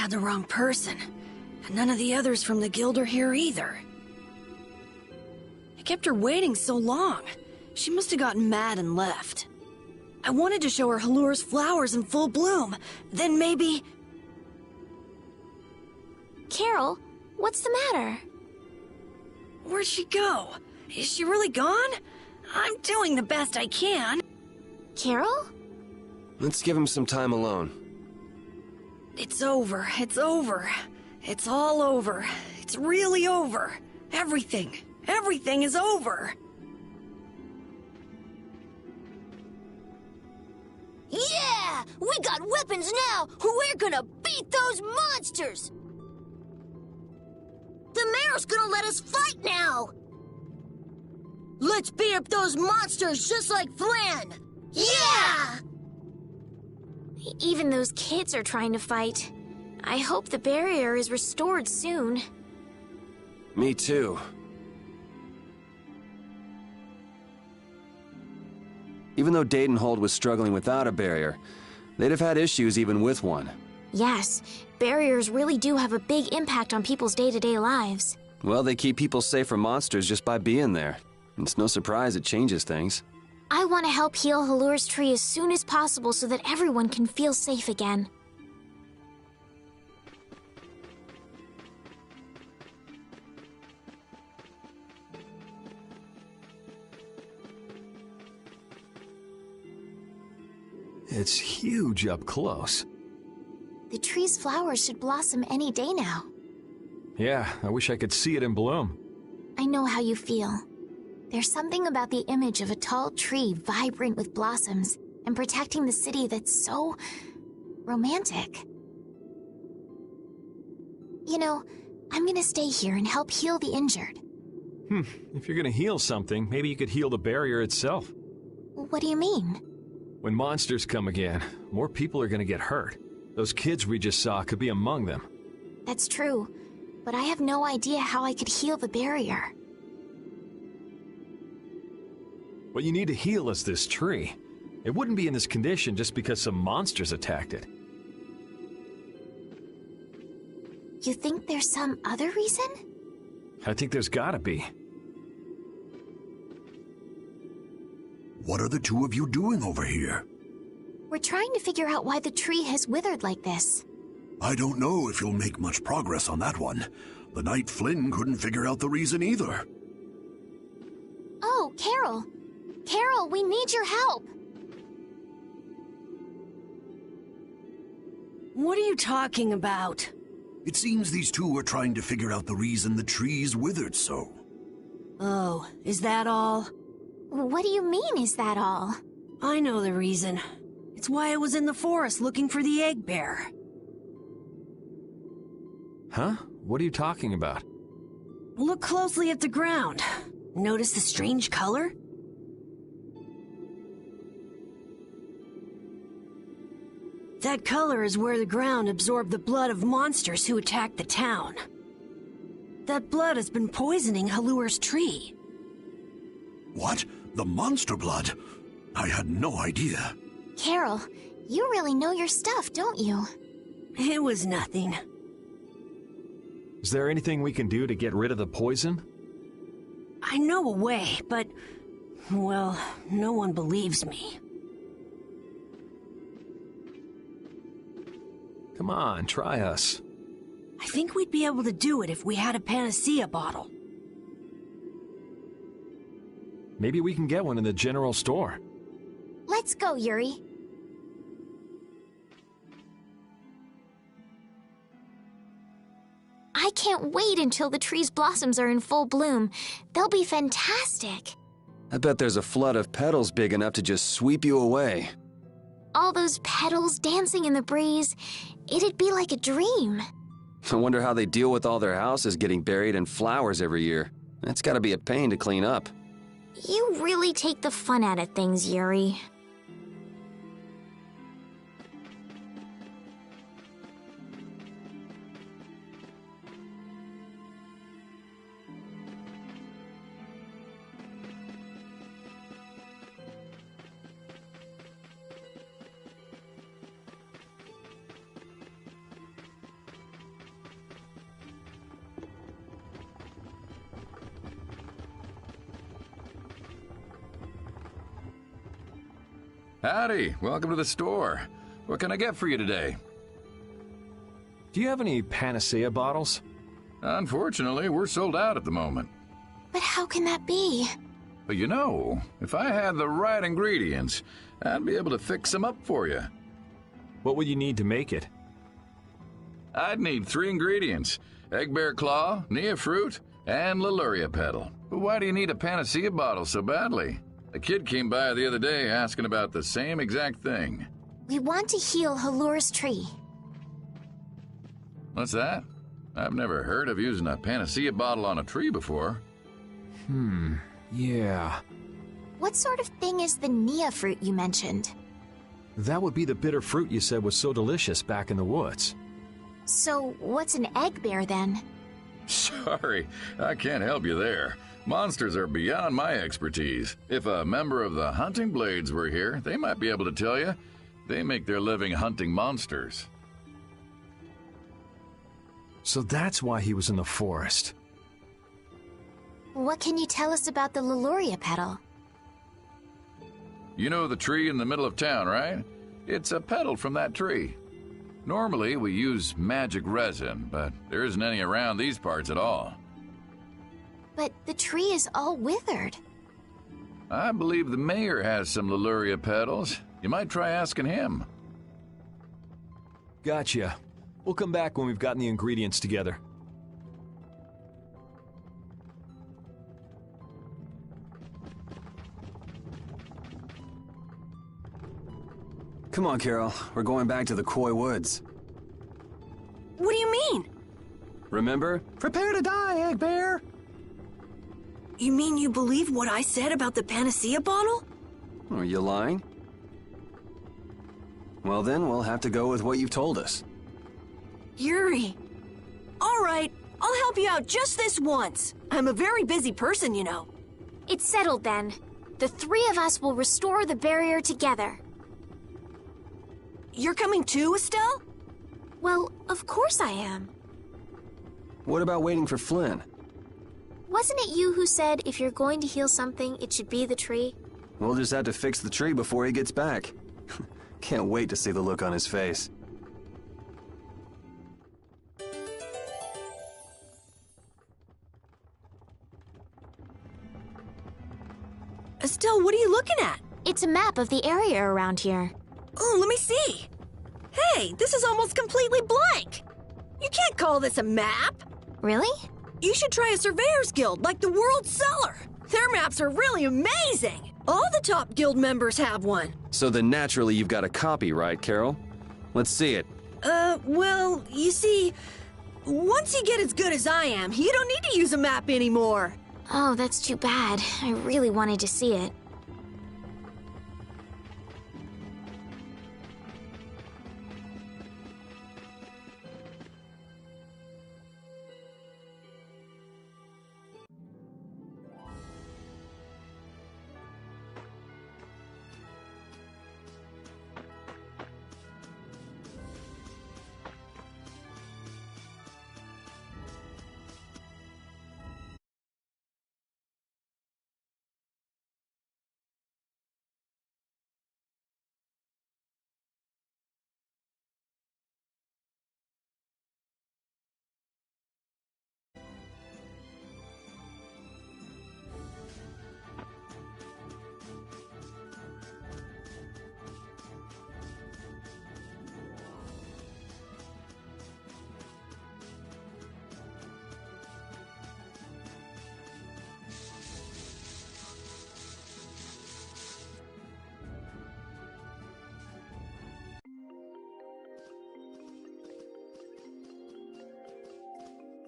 had the wrong person. And none of the others from the guild are here either. I kept her waiting so long. She must have gotten mad and left. I wanted to show her Halur's flowers in full bloom. Then maybe... Carol, what's the matter? Where'd she go? Is she really gone? I'm doing the best I can. Carol? Let's give him some time alone. It's over. It's over. It's all over. It's really over. Everything. Everything is over. Yeah! We got weapons now! We're gonna beat those monsters! The mayor's gonna let us fight now! Let's beat up those monsters just like Flan! Yeah! Even those kids are trying to fight. I hope the barrier is restored soon. Me too. Even though Dadenhold was struggling without a barrier, they'd have had issues even with one. Yes, barriers really do have a big impact on people's day-to-day lives. Well, they keep people safe from monsters just by being there. It's no surprise it changes things. I want to help heal Halur's tree as soon as possible so that everyone can feel safe again. It's huge up close. The tree's flowers should blossom any day now. Yeah, I wish I could see it in bloom. I know how you feel. There's something about the image of a tall tree vibrant with blossoms and protecting the city that's so romantic. You know, I'm gonna stay here and help heal the injured. If you're gonna heal something, maybe you could heal the barrier itself. What do you mean? When monsters come again, more people are gonna get hurt. Those kids we just saw could be among them. That's true, but I have no idea how I could heal the barrier. What you need to heal is this tree. It wouldn't be in this condition just because some monsters attacked it. You think there's some other reason? I think there's gotta be. What are the two of you doing over here? We're trying to figure out why the tree has withered like this. I don't know if you'll make much progress on that one. The Knight Flynn couldn't figure out the reason either. Oh, Carol! Carol, we need your help! What are you talking about? It seems these two are trying to figure out the reason the tree's withered so. Oh, is that all? What do you mean, is that all? I know the reason. It's why I was in the forest looking for the egg bear. Huh? What are you talking about? Look closely at the ground. Notice the strange color? That color is where the ground absorbed the blood of monsters who attacked the town. That blood has been poisoning Halur's tree. What? The monster blood? I had no idea. Carol, you really know your stuff, don't you? It was nothing. Is there anything we can do to get rid of the poison? I know a way, but... well, no one believes me. Come on, try us. I think we'd be able to do it if we had a panacea bottle. Maybe we can get one in the general store. Let's go, Yuri. I can't wait until the tree's blossoms are in full bloom. They'll be fantastic. I bet there's a flood of petals big enough to just sweep you away. All those petals dancing in the breeze, it'd be like a dream. I wonder how they deal with all their houses getting buried in flowers every year. That's gotta be a pain to clean up. You really take the fun out of things, Yuri. Howdy, welcome to the store. What can I get for you today? Do you have any panacea bottles? Unfortunately, we're sold out at the moment. But how can that be? But you know, if I had the right ingredients, I'd be able to fix them up for you. What would you need to make it? I'd need 3 ingredients: egg bear claw, nia fruit, and Leluria petal. But why do you need a panacea bottle so badly? A kid came by the other day asking about the same exact thing. We want to heal Halur's tree. What's that? I've never heard of using a panacea bottle on a tree before. Yeah. What sort of thing is the nia fruit you mentioned? That would be the bitter fruit you said was so delicious back in the woods. So, what's an egg bear then? Sorry, I can't help you there. Monsters are beyond my expertise. If a member of the Hunting Blades were here, they might be able to tell you. They make their living hunting monsters. So that's why he was in the forest. What can you tell us about the Leluria petal? You know the tree in the middle of town, right? It's a petal from that tree. Normally, we use magic resin, but there isn't any around these parts at all. But the tree is all withered. I believe the mayor has some Leluria petals. You might try asking him. Gotcha. We'll come back when we've gotten the ingredients together. Come on, Carol. We're going back to the Koi Woods. What do you mean? Remember? Prepare to die, Egg Bear! You mean you believe what I said about the panacea bottle? Are you lying? Well then, we'll have to go with what you've told us. Yuri. All right, I'll help you out just this once. I'm a very busy person, you know. It's settled then. The 3 of us will restore the barrier together. You're coming too, Estelle? Well, of course I am. What about waiting for Flynn? Wasn't it you who said if you're going to heal something, it should be the tree? We'll just have to fix the tree before he gets back. Can't wait to see the look on his face. Estelle, what are you looking at? It's a map of the area around here. Oh, let me see. Hey, this is almost completely blank. You can't call this a map. Really? You should try a surveyor's guild like the World Cellar. Their maps are really amazing. All the top guild members have one. So then naturally you've got a copy, right, Carol? Let's see it. Well, you see, once you get as good as I am, you don't need to use a map anymore. Oh, that's too bad. I really wanted to see it.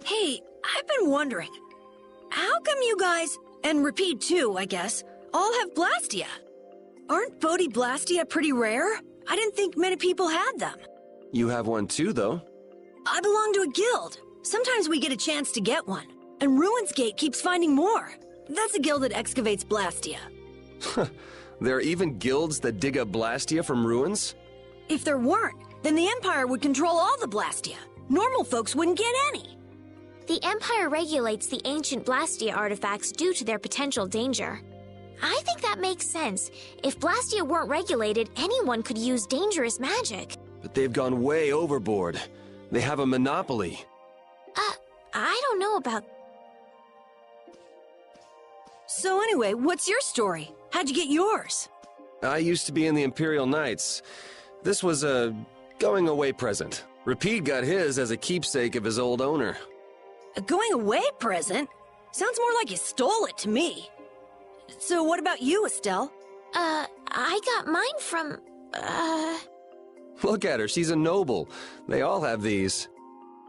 Hey, I've been wondering, how come you guys, and Repeat too, I guess, all have Blastia? Aren't Bodhi Blastia pretty rare? I didn't think many people had them. You have one too, though. I belong to a guild. Sometimes we get a chance to get one. And Ruins Gate keeps finding more. That's a guild that excavates Blastia. There are even guilds that dig up Blastia from ruins? If there weren't, then the Empire would control all the Blastia. Normal folks wouldn't get any. The Empire regulates the ancient Blastia artifacts due to their potential danger. I think that makes sense. If Blastia weren't regulated, anyone could use dangerous magic. But they've gone way overboard. They have a monopoly. I don't know about... So anyway, what's your story? How'd you get yours? I used to be in the Imperial Knights. This was a going-away present. Repeat got his as a keepsake of his old owner. A going-away present? Sounds more like you stole it to me. So what about you, Estelle? I got mine from, Look at her, she's a noble. They all have these.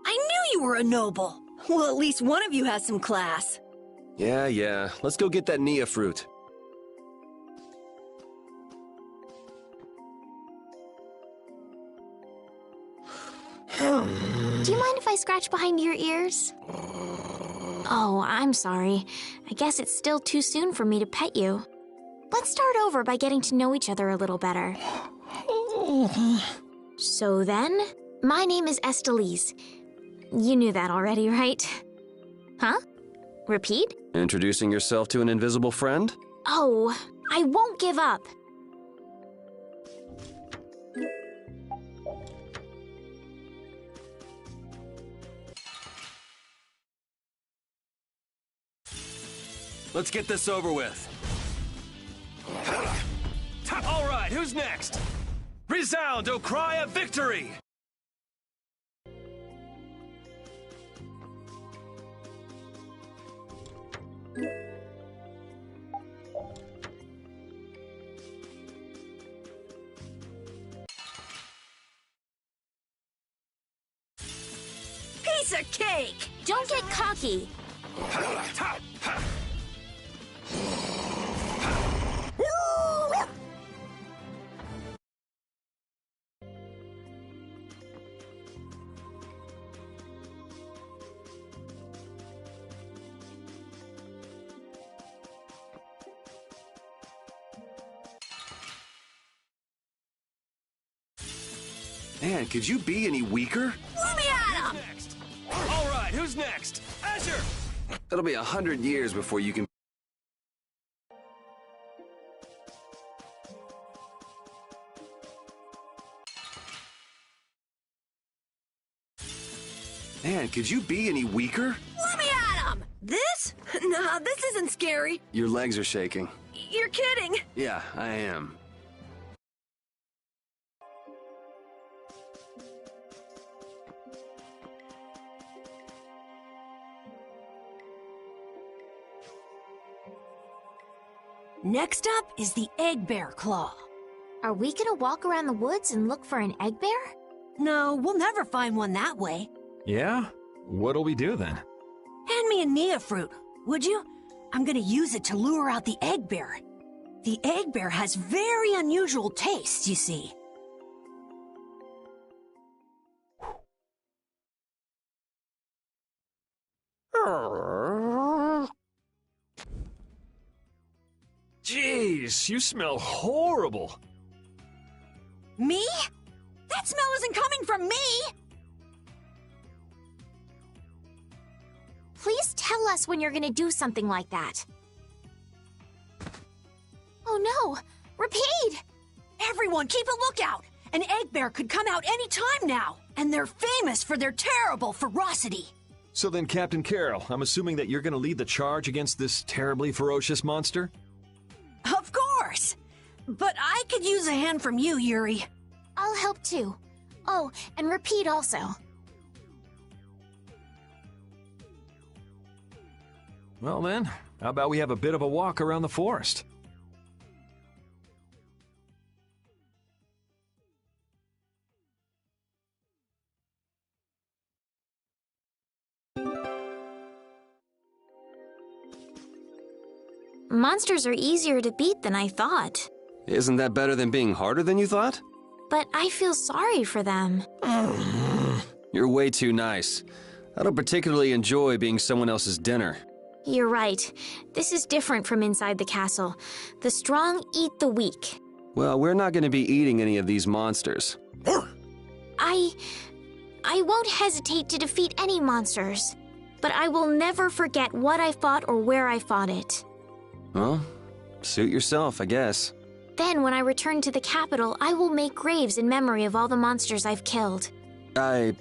I knew you were a noble. Well, at least one of you has some class. Yeah. Let's go get that Nia fruit. Do you mind if I scratch behind your ears? Oh, I'm sorry. I guess it's still too soon for me to pet you. Let's start over by getting to know each other a little better. So then, my name is Estelise. You knew that already, right? Huh? Repeat? Introducing yourself to an invisible friend? Oh, I won't give up. Let's get this over with. All right, who's next? Resound, O cry of victory! Piece of cake! Don't get cocky. Man, could you be any weaker? Let me at him! Next. All right, who's next? Azure! It'll be 100 years before you can... Man, could you be any weaker? Let me at him! This? Nah, this isn't scary. Your legs are shaking. You're kidding. Yeah, I am. Next up is the Egg Bear Claw. Are we gonna walk around the woods and look for an egg bear? No, we'll never find one that way. Yeah? What'll we do then? Hand me a Nia fruit, would you? I'm gonna use it to lure out the egg bear. The egg bear has very unusual tastes, you see. Jeez, you smell horrible. Me? That smell isn't coming from me! Please tell us when you're gonna do something like that. Oh no! Repeat! Everyone, keep a lookout! An egg bear could come out any time now, and they're famous for their terrible ferocity. So then, Captain Carroll, I'm assuming that you're gonna lead the charge against this terribly ferocious monster? Of course! But I could use a hand from you, Yuri. I'll help too. Oh, and Repeat also. Well then, how about we have a bit of a walk around the forest? Monsters are easier to beat than I thought. Isn't that better than being harder than you thought? But I feel sorry for them. You're way too nice. I don't particularly enjoy being someone else's dinner. You're right. This is different from inside the castle. The strong eat the weak. Well, we're not going to be eating any of these monsters. I won't hesitate to defeat any monsters. But I will never forget what I fought or where I fought it. Well, Suit yourself, I guess. Then, when I return to the capital, I will make graves in memory of all the monsters I've killed. I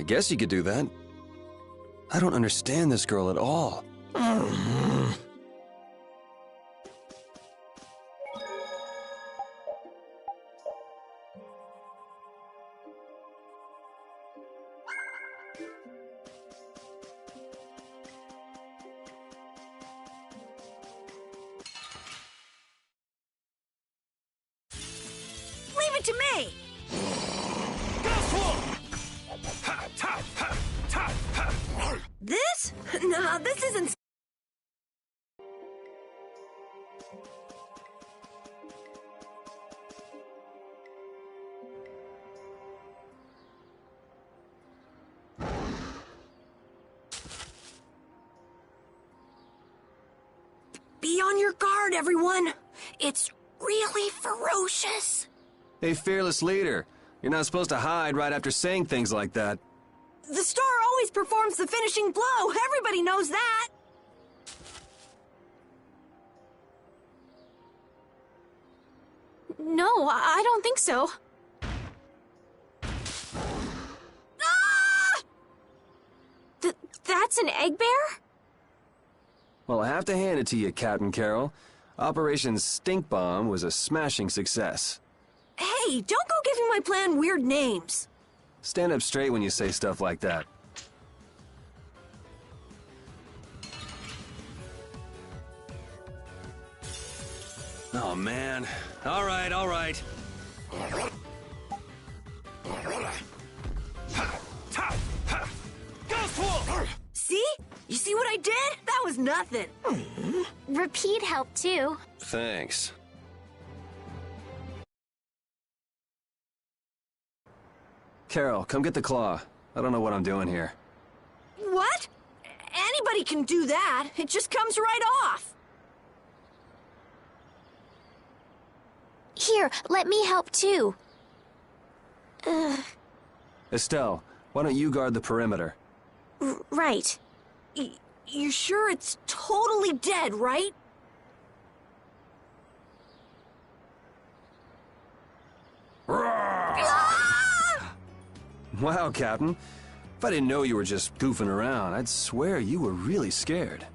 guess you could do that. I don't understand this girl at all. Leave it to me! This? Nah, this isn't... Be on your guard, everyone. It's really ferocious. Hey, fearless leader. You're not supposed to hide right after saying things like that. The star always performs the finishing blow. Everybody knows that. No, I don't think so. Ah! That's an egg bear? Well, I have to hand it to you, Captain Carroll. Operation Stink Bomb was a smashing success. Hey, don't go giving my plan weird names. Stand up straight when you say stuff like that. Oh, man. All right, all right. See? You see what I did? That was nothing. Repeat helped too. Thanks. Carol, come get the claw. I don't know what I'm doing here. What? Anybody can do that. It just comes right off. Here, let me help too. Estelle, why don't you guard the perimeter? Right. You're sure it's totally dead, right? Wow, Captain. If I didn't know you were just goofing around, I'd swear you were really scared.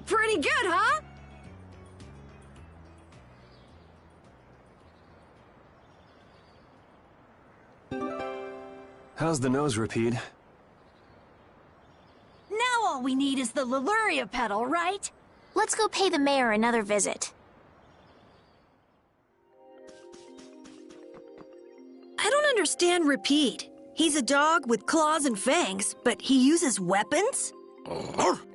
Pretty good, huh? How's the nose, Repeat? Now all we need is the Leluria pedal, right? Let's go pay the mayor another visit. I don't understand Repeat. He's a dog with claws and fangs, but he uses weapons?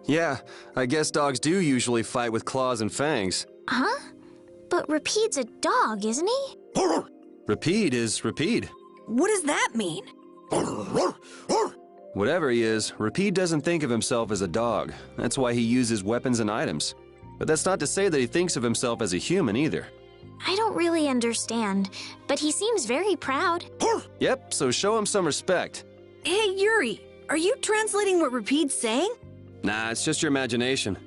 Yeah, I guess dogs do usually fight with claws and fangs. Huh? But Repeat's a dog, isn't he? Repeat is Repeat. What does that mean? Whatever he is, Repeat doesn't think of himself as a dog. That's why he uses weapons and items. But that's not to say that he thinks of himself as a human either. I don't really understand, but he seems very proud. Yep, so show him some respect. Hey, Yuri, are you translating what Repeat's saying? Nah, it's just your imagination.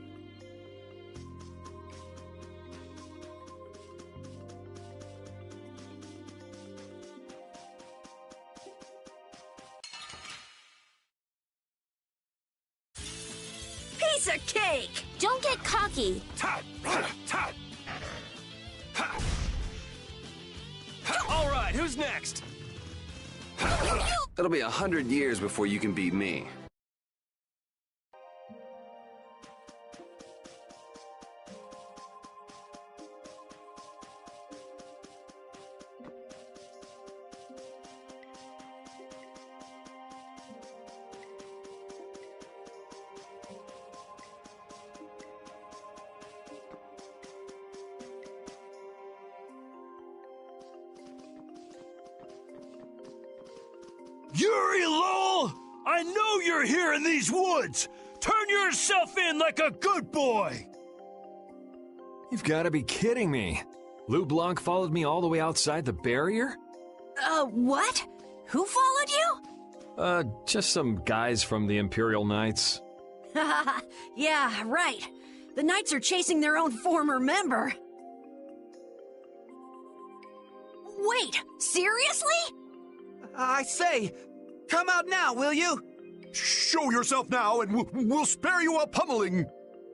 Piece of cake! Don't get cocky. All right, who's next? It'll be 100 years before you can beat me. Yuri Lowell! I know you're here in these woods! Turn yourself in like a good boy! You've got to be kidding me. Lou Blanc followed me all the way outside the barrier? What? Who followed you? Just some guys from the Imperial Knights. Yeah, right. The Knights are chasing their own former member. Wait, seriously? I say, come out now, will you? Show yourself now, and we'll spare you a pummeling.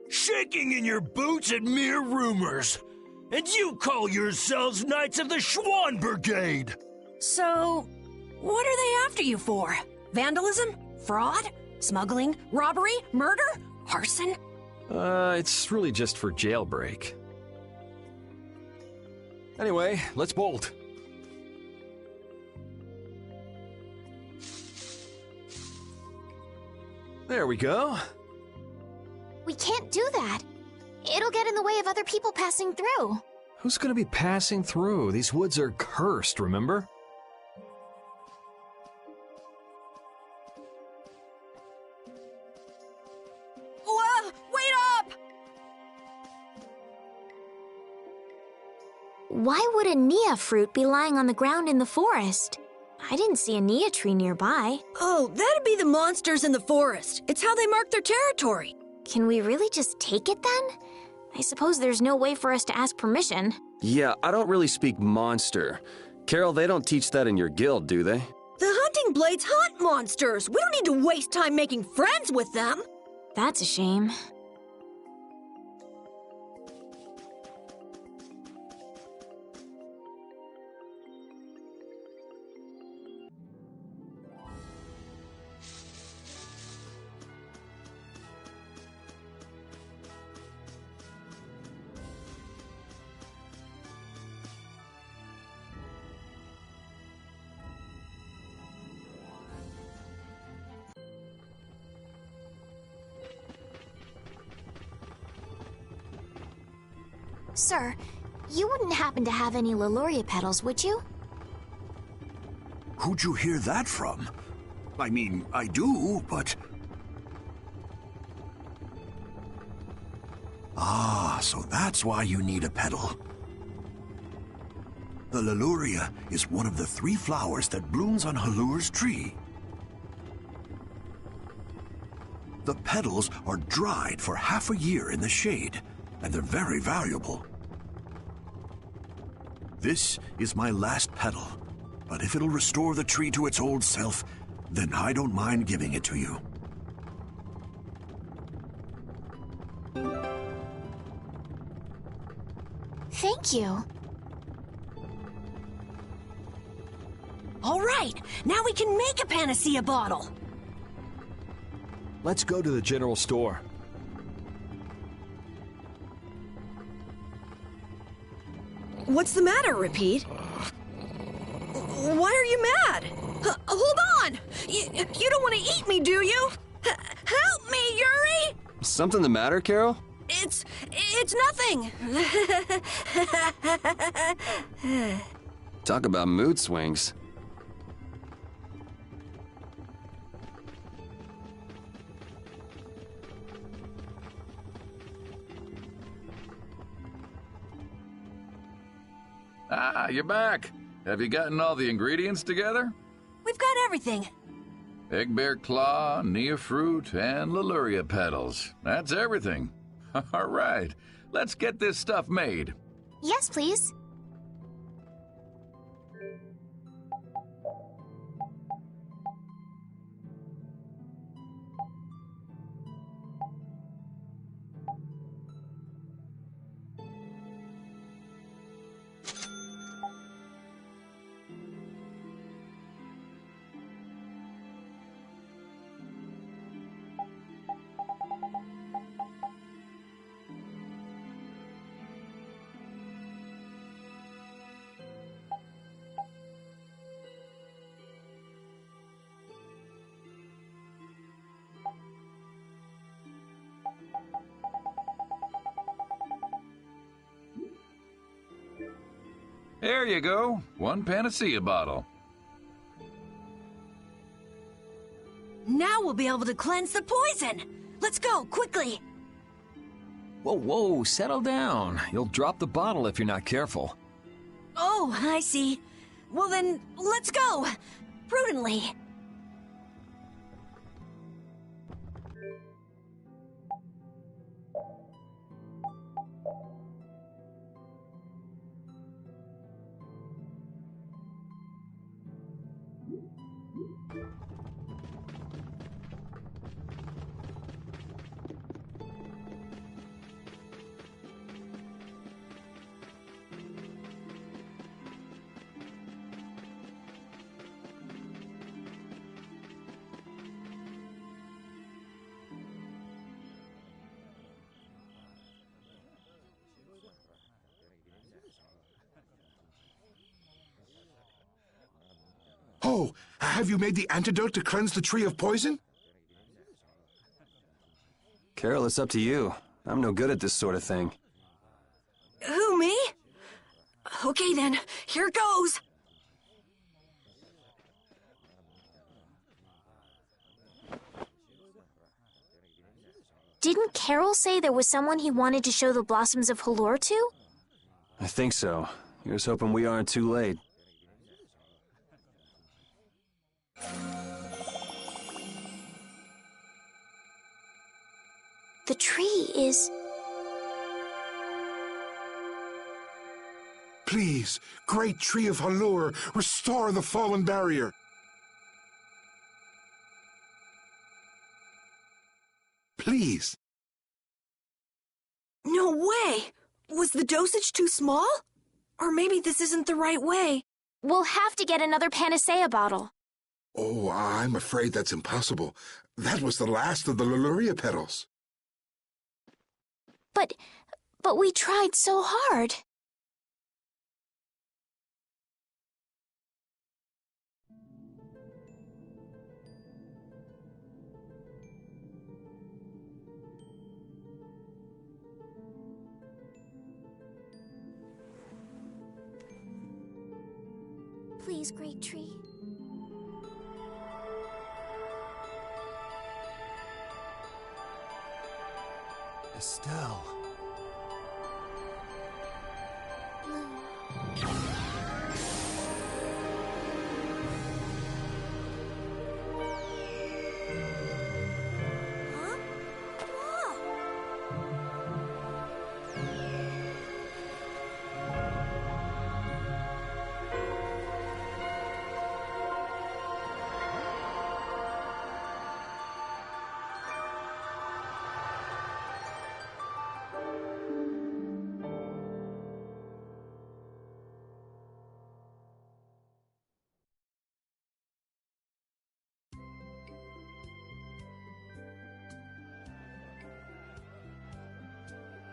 Shaking in your boots at mere rumors. And you call yourselves Knights of the Schwan Brigade! So, what are they after you for? Vandalism? Fraud? Smuggling? Robbery? Murder? Arson? It's really just for jailbreak. Anyway, let's bolt. There we go. We can't do that. It'll get in the way of other people passing through. Who's gonna be passing through? These woods are cursed, remember? Whoa, wait up! Why would a Nia fruit be lying on the ground in the forest? I didn't see a Nia tree nearby. Oh, that'd be the monsters in the forest. It's how they mark their territory. Can we really just take it then? I suppose there's no way for us to ask permission. Yeah, I don't really speak monster. Carol, they don't teach that in your guild, do they? The hunting blades hunt monsters. We don't need to waste time making friends with them. That's a shame. Sir, you wouldn't happen to have any Liloria petals, would you? Who'd you hear that from? I mean, I do, but... Ah, so that's why you need a petal. The Liloria is one of the 3 flowers that blooms on Halur's tree. The petals are dried for half a year in the shade, and they're very valuable. This is my last petal, but if it'll restore the tree to its old self, then I don't mind giving it to you. Thank you. All right, now we can make a panacea bottle. Let's go to the general store. What's the matter, Repeat? Why are you mad? Hold on! You don't want to eat me, do you? Help me, Yuri! Something the matter, Carol? It's nothing. Talk about mood swings. Ah, you're back. Have you gotten all the ingredients together? We've got everything. Egg bear claw, Nia fruit, and Liloria petals. That's everything. All right, let's get this stuff made. Yes, please. There you go. 1 panacea bottle. Now we'll be able to cleanse the poison. Let's go, quickly. Whoa, whoa, settle down. You'll drop the bottle if you're not careful. Oh, I see. Well then, let's go. Prudently. So, have you made the antidote to cleanse the tree of poison? Carol, it's up to you. I'm no good at this sort of thing. Who, me? Okay then, here goes. Didn't Carol say there was someone he wanted to show the blossoms of Halure to? I think so. Here's hoping we aren't too late. The tree is... Please, great tree of Halure, restore the fallen barrier. Please. No way! Was the dosage too small? Or maybe this isn't the right way. We'll have to get another panacea bottle. Oh, I'm afraid that's impossible. That was the last of the Leluria petals. But we tried so hard. Please, great tree. Estelle. Huh? Whoa!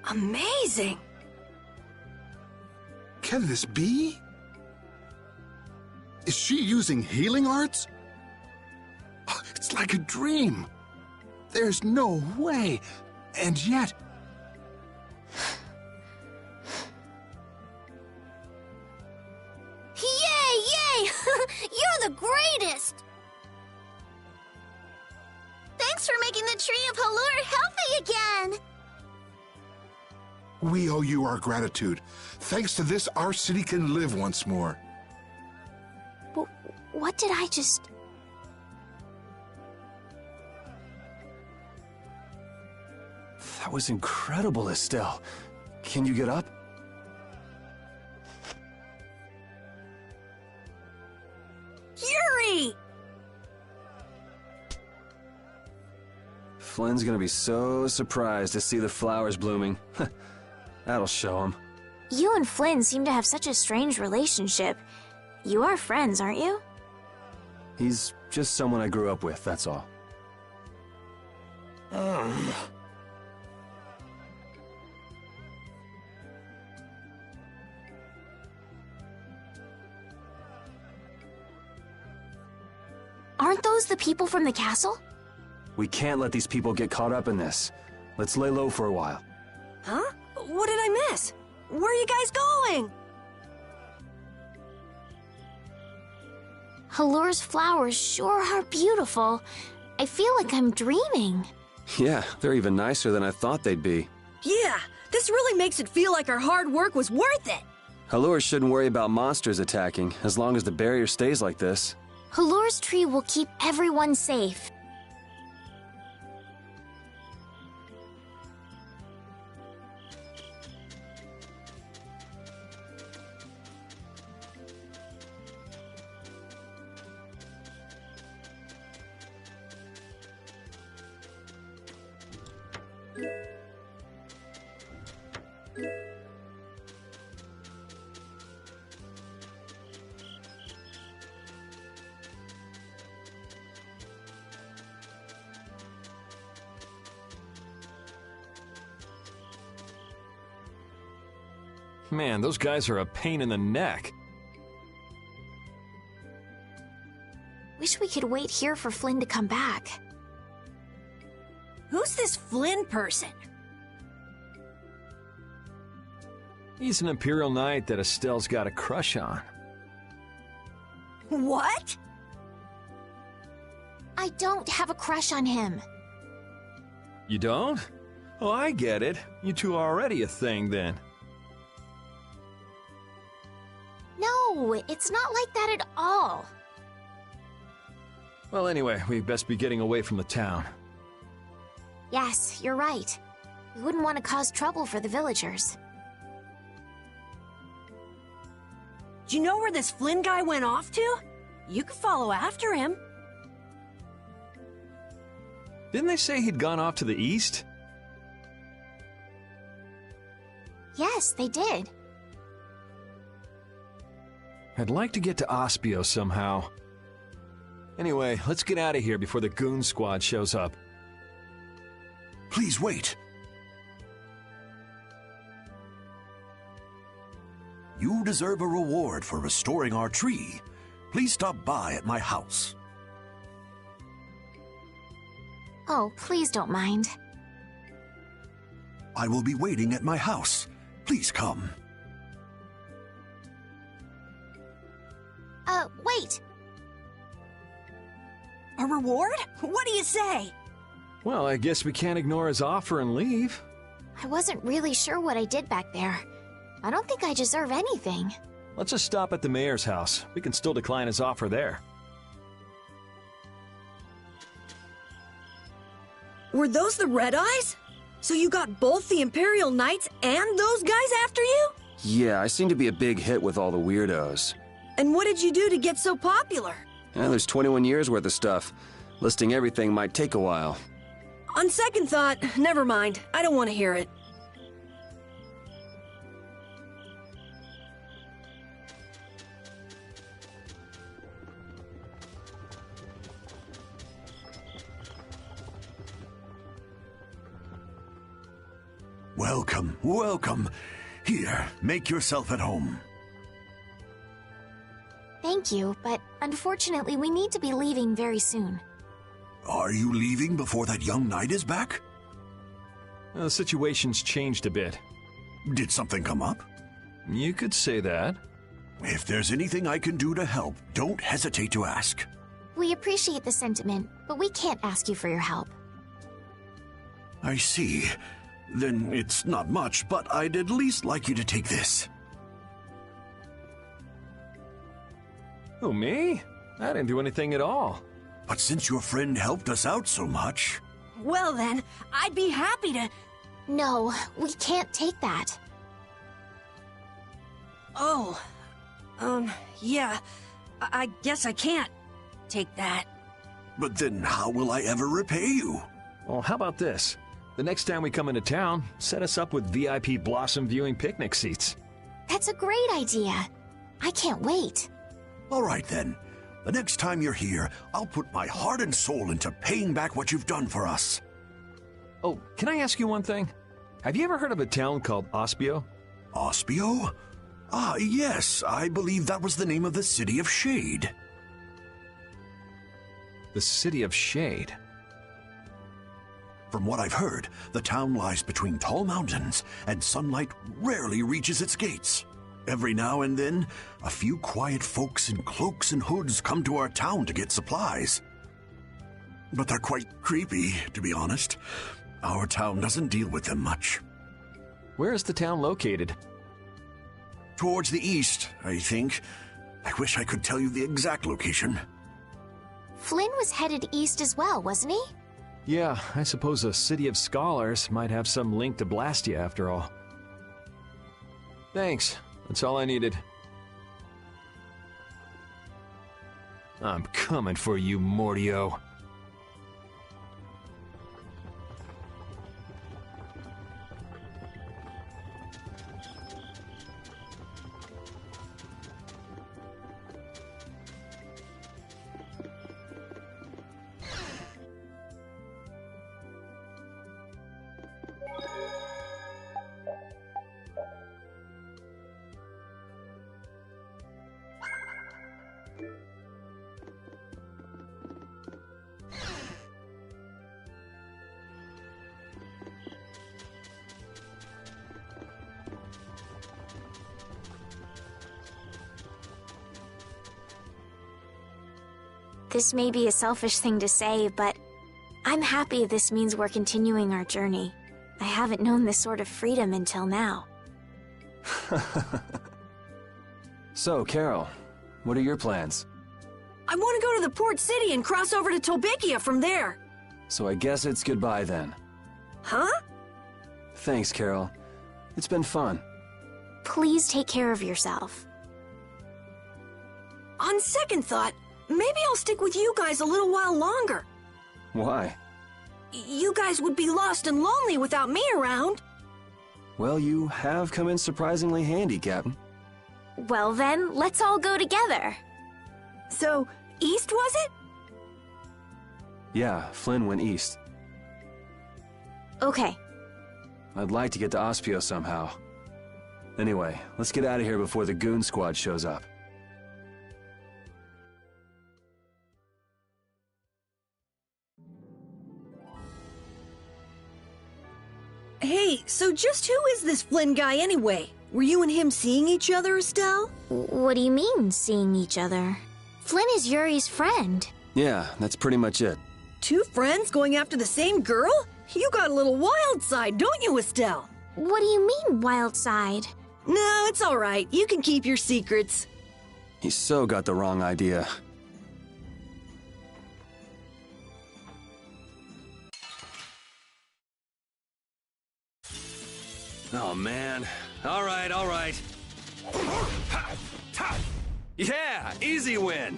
Amazing! Can this be? Is she using healing arts? Oh, it's like a dream. There's no way. And yet... Yay! You're the greatest! Thanks for making the tree of Halure healthy again! We owe you our gratitude. Thanks to this, our city can live once more. What did I just... That was incredible, Estelle. Can you get up? Yuri! Flynn's gonna be so surprised to see the flowers blooming. That'll show him. You and Flynn seem to have such a strange relationship. You are friends, aren't you? He's just someone I grew up with, that's all. Aren't those the people from the castle? We can't let these people get caught up in this. Let's lay low for a while. Huh? What did I miss? Where are you guys going? Halure's flowers sure are beautiful. I feel like I'm dreaming. Yeah, they're even nicer than I thought they'd be. Yeah, this really makes it feel like our hard work was worth it. Halure shouldn't worry about monsters attacking, as long as the barrier stays like this. Halure's tree will keep everyone safe. Man, those guys are a pain in the neck. Wish we could wait here for Flynn to come back. Who's this Flynn person? He's an Imperial Knight that Estelle's got a crush on. What? I don't have a crush on him. You don't? Oh, I get it. You two are already a thing then. No, it's not like that at all. Well, anyway, we best be getting away from the town. Yes, you're right. We wouldn't want to cause trouble for the villagers. Do you know where this Flynn guy went off to? You could follow after him. Didn't they say he'd gone off to the east? Yes, they did. I'd like to get to Ospio somehow. Anyway, let's get out of here before the goon squad shows up. Please wait. You deserve a reward for restoring our tree. Please stop by at my house. Oh, please don't mind. I will be waiting at my house. Please come. Wait! A reward? What do you say? Well, I guess we can't ignore his offer and leave. I wasn't really sure what I did back there. I don't think I deserve anything. Let's just stop at the mayor's house. We can still decline his offer there. Were those the Red Eyes? So you got both the Imperial Knights and those guys after you? Yeah, I seem to be a big hit with all the weirdos. And what did you do to get so popular? There's 21 years worth of stuff. Listing everything might take a while. On second thought, never mind. I don't want to hear it. Welcome, welcome. Here, make yourself at home. Thank you, but unfortunately we need to be leaving very soon. Are you leaving before that young knight is back? The situation's changed a bit. Did something come up? You could say that. If there's anything I can do to help, don't hesitate to ask. We appreciate the sentiment, but we can't ask you for your help. I see. Then it's not much, but I'd at least like you to take this. Who, me? I didn't do anything at all. But since your friend helped us out so much... Well then, I'd be happy to... No, we can't take that. Oh. Yeah. I guess I can't take that. But then how will I ever repay you? Well, how about this? The next time we come into town, set us up with VIP blossom viewing picnic seats. That's a great idea. I can't wait. All right then. The next time you're here, I'll put my heart and soul into paying back what you've done for us. Oh, can I ask you one thing? Have you ever heard of a town called Ospio? Ospio? Ah, yes, I believe that was the name of the City of Shade. The City of Shade? From what I've heard, the town lies between tall mountains, and sunlight rarely reaches its gates. Every now and then, a few quiet folks in cloaks and hoods come to our town to get supplies. But they're quite creepy, to be honest. Our town doesn't deal with them much. Where is the town located? Towards the east, I think. I wish I could tell you the exact location. Flynn was headed east as well, wasn't he? Yeah, I suppose a City of Scholars might have some link to Blastia after all. Thanks. That's all I needed. I'm coming for you, Mordio. This may be a selfish thing to say, but I'm happy this means we're continuing our journey. I haven't known this sort of freedom until now. So, Carol, what are your plans? I want to go to the port city and cross over to Tolbekia from there. So I guess it's goodbye then. Huh? Thanks, Carol. It's been fun. Please take care of yourself. On second thought, maybe I'll stick with you guys a little while longer. Why? You guys would be lost and lonely without me around. Well, you have come in surprisingly handy, Captain. Well then, let's all go together. So, east was it? Yeah, Flynn went east. Okay. I'd like to get to Ospio somehow. Anyway, let's get out of here before the goon squad shows up. Hey, so just who is this Flynn guy anyway? Were you and him seeing each other, Estelle? What do you mean, seeing each other? Flynn is Yuri's friend. Yeah, that's pretty much it. Two friends going after the same girl? You got a little wild side, don't you, Estelle? What do you mean, wild side? No, it's all right. You can keep your secrets. He so got the wrong idea. Oh, man. All right, all right. Yeah, easy win.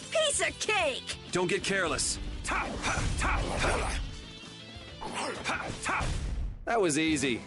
Piece of cake! Don't get careless. That was easy.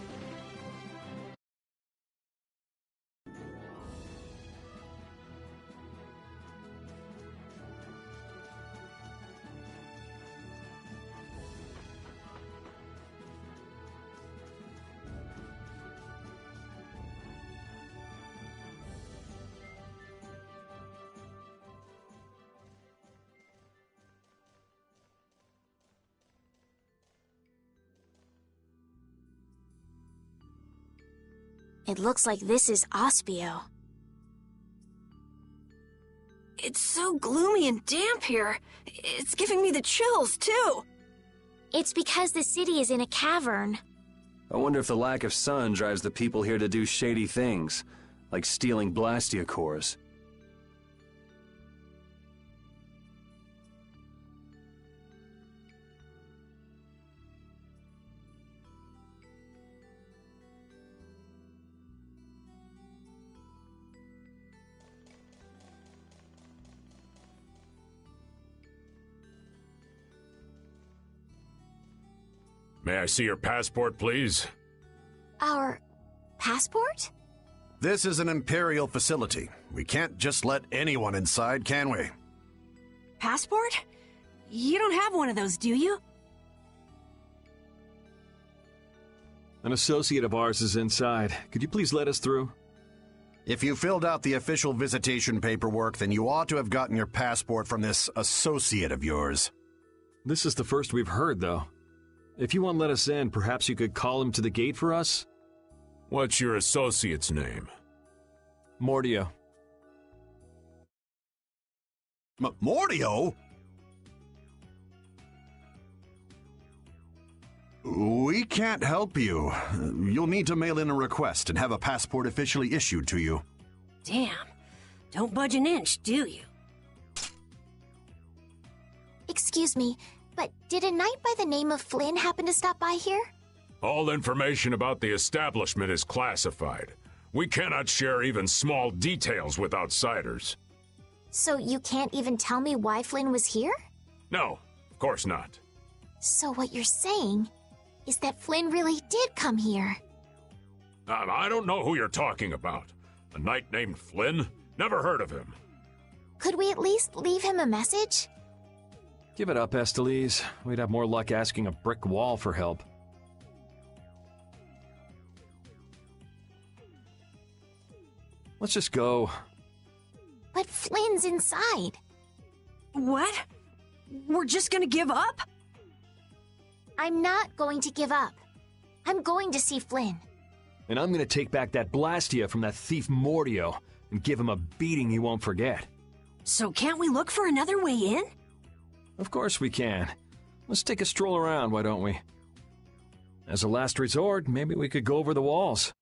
It looks like this is Ospio. It's so gloomy and damp here. It's giving me the chills, too. It's because the city is in a cavern. I wonder if the lack of sun drives the people here to do shady things, like stealing Blastia cores. May I see your passport, please? Our passport? This is an Imperial facility. We can't just let anyone inside, can we? Passport? You don't have one of those, do you? An associate of ours is inside. Could you please let us through? If you filled out the official visitation paperwork, then you ought to have gotten your passport from this associate of yours. This is the first we've heard, though. If you won't let us in, perhaps you could call him to the gate for us? What's your associate's name? Mordio. Mordio? We can't help you. You'll need to mail in a request and have a passport officially issued to you. Damn. Don't budge an inch, do you? Excuse me, but did a knight by the name of Flynn happen to stop by here? All information about the establishment is classified. We cannot share even small details with outsiders. So you can't even tell me why Flynn was here? No, of course not. So what you're saying is that Flynn really did come here. I don't know who you're talking about. A knight named Flynn? Never heard of him. Could we at least leave him a message? Give it up, Estelise. We'd have more luck asking a brick wall for help. Let's just go. But Flynn's inside. What? we're just gonna give up? I'm not going to give up. I'm going to see Flynn. And I'm gonna take back that Blastia from that thief Mordio and give him a beating he won't forget. So can't we look for another way in? Of course we can. Let's take a stroll around, why don't we? As a last resort, maybe we could go over the walls.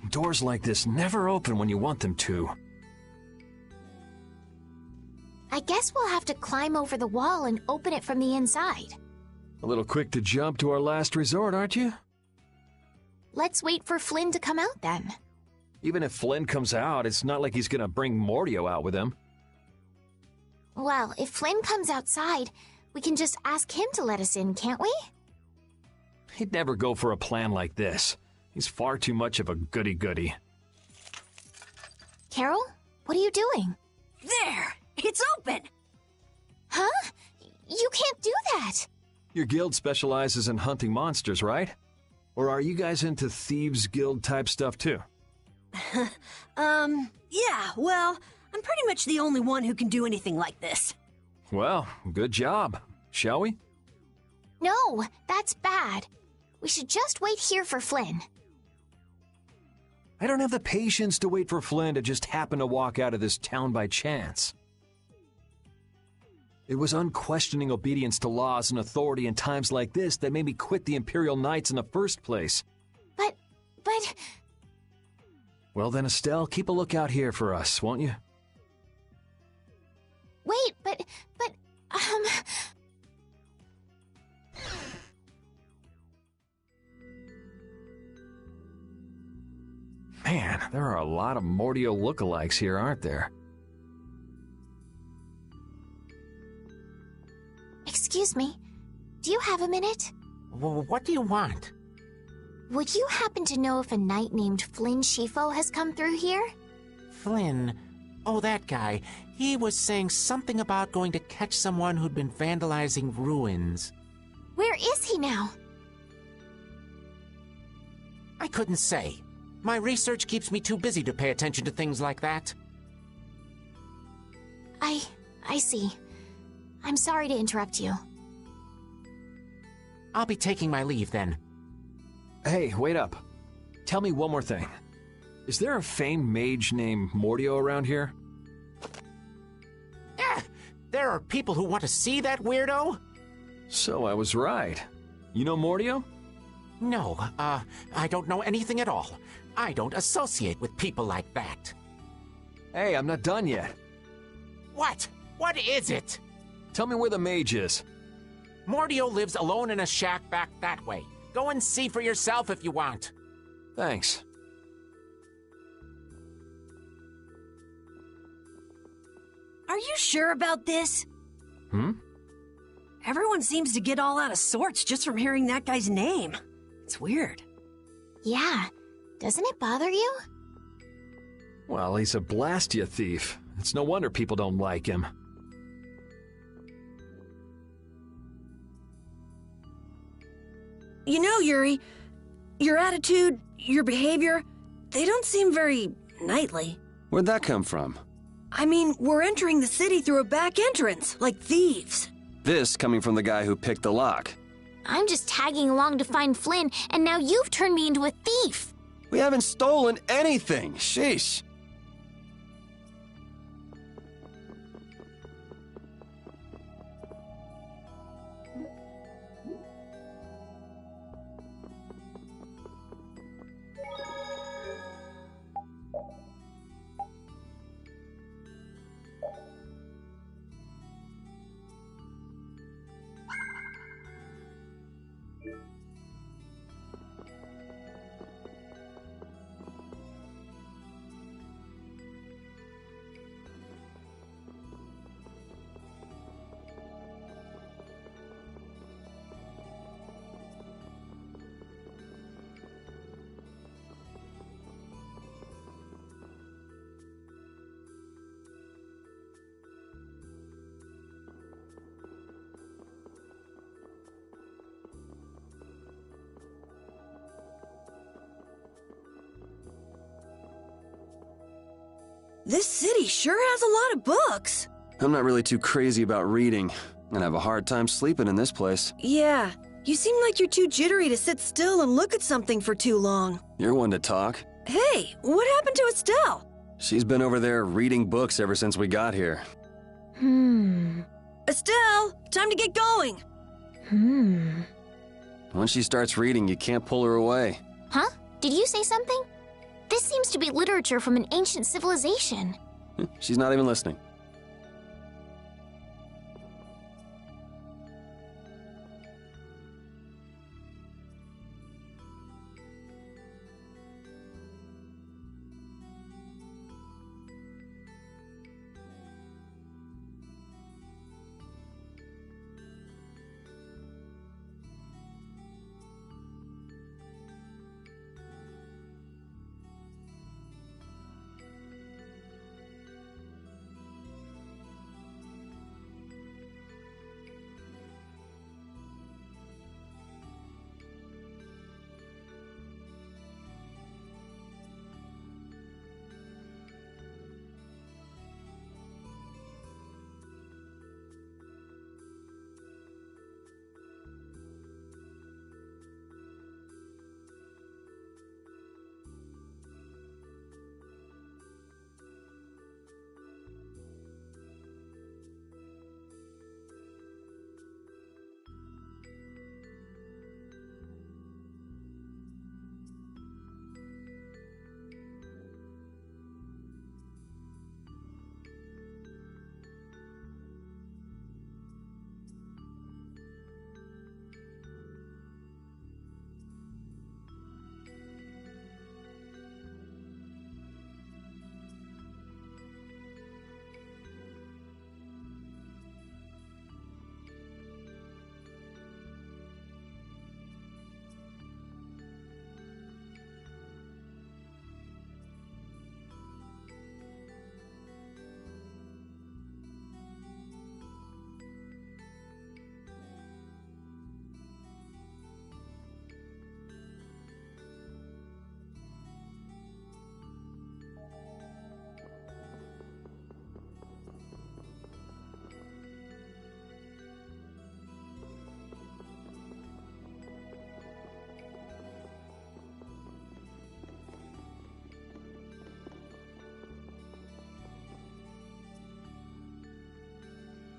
Doors like this never open when you want them to. I guess we'll have to climb over the wall and open it from the inside. A little quick to jump to our last resort, aren't you? Let's wait for Flynn to come out then. Even if Flynn comes out, it's not like he's gonna bring Mordio out with him. Well, if Flynn comes outside, we can just ask him to let us in, can't we? He'd never go for a plan like this. He's far too much of a goody-goody. Carol, what are you doing? There! It's open! Huh? You can't do that! Your guild specializes in hunting monsters, right? Or are you guys into Thieves Guild type stuff too? Yeah, well, I'm pretty much the only one who can do anything like this. Well, good job. Shall we? No, that's bad. We should just wait here for Flynn. I don't have the patience to wait for Flynn to just happen to walk out of this town by chance. It was unquestioning obedience to laws and authority in times like this that made me quit the Imperial Knights in the first place. But... Well then, Estelle, keep a lookout here for us, won't you? Wait, but... Man, there are a lot of Mordio lookalikes here, aren't there? Excuse me, do you have a minute? What do you want? Would you happen to know if a knight named Flynn Shifo has come through here? Flynn? Oh, that guy. He was saying something about going to catch someone who'd been vandalizing ruins. Where is he now? I couldn't say. My research keeps me too busy to pay attention to things like that. I see. I'm sorry to interrupt you. I'll be taking my leave then. Hey, wait up. Tell me one more thing. Is there a famed mage named Mordio around here? There are people who want to see that weirdo? So I was right. You know Mordio? No, I don't know anything at all. I don't associate with people like that. Hey, I'm not done yet. What? What is it? Tell me where the mage is. Mordio lives alone in a shack back that way. Go and see for yourself if you want. Thanks. Are you sure about this? Everyone seems to get all out of sorts just from hearing that guy's name. It's weird. Yeah. Doesn't it bother you? Well, he's a Blastia thief. It's no wonder people don't like him. You know, Yuri, your attitude, your behavior, they don't seem very knightly. Where'd that come from? I mean, we're entering the city through a back entrance, like thieves. This coming from the guy who picked the lock. I'm just tagging along to find Flynn, and now you've turned me into a thief. We haven't stolen anything. Sheesh. This city sure has a lot of books. I'm not really too crazy about reading, and I have a hard time sleeping in this place. Yeah, you seem like you're too jittery to sit still and look at something for too long. You're one to talk. Hey, what happened to Estelle? She's been over there reading books ever since we got here. Estelle, time to get going. Once she starts reading, you can't pull her away. Huh? Did you say something? This seems to be literature from an ancient civilization. She's not even listening.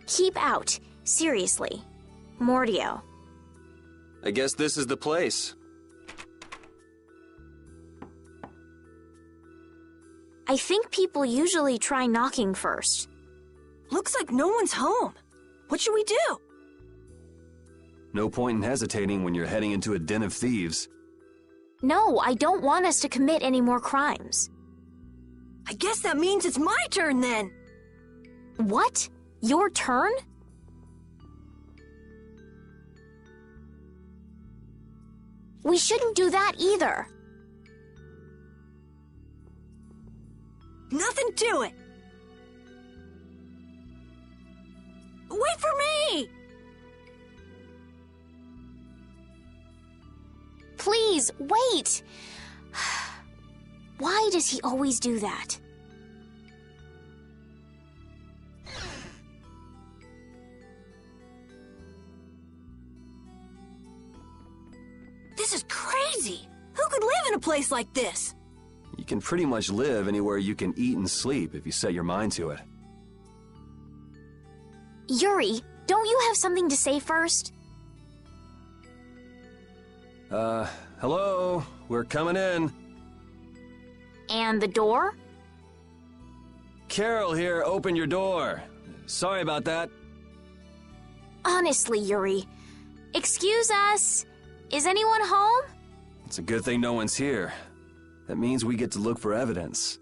Keep out. Seriously. Mordio. I guess this is the place. I think people usually try knocking first. Looks like no one's home. What should we do? No point in hesitating when you're heading into a den of thieves. No, I don't want us to commit any more crimes. I guess that means it's my turn then. What? Your turn? We shouldn't do that either. Nothing to it. Wait for me! Please, wait! Why does he always do that? This is crazy! Who could live in a place like this? You can pretty much live anywhere you can eat and sleep if you set your mind to it. Yuri, don't you have something to say first? Hello? We're coming in. And the door? Carol here, open your door. Sorry about that. Honestly, Yuri. Excuse us. Is anyone home? It's a good thing no one's here. That means we get to look for evidence.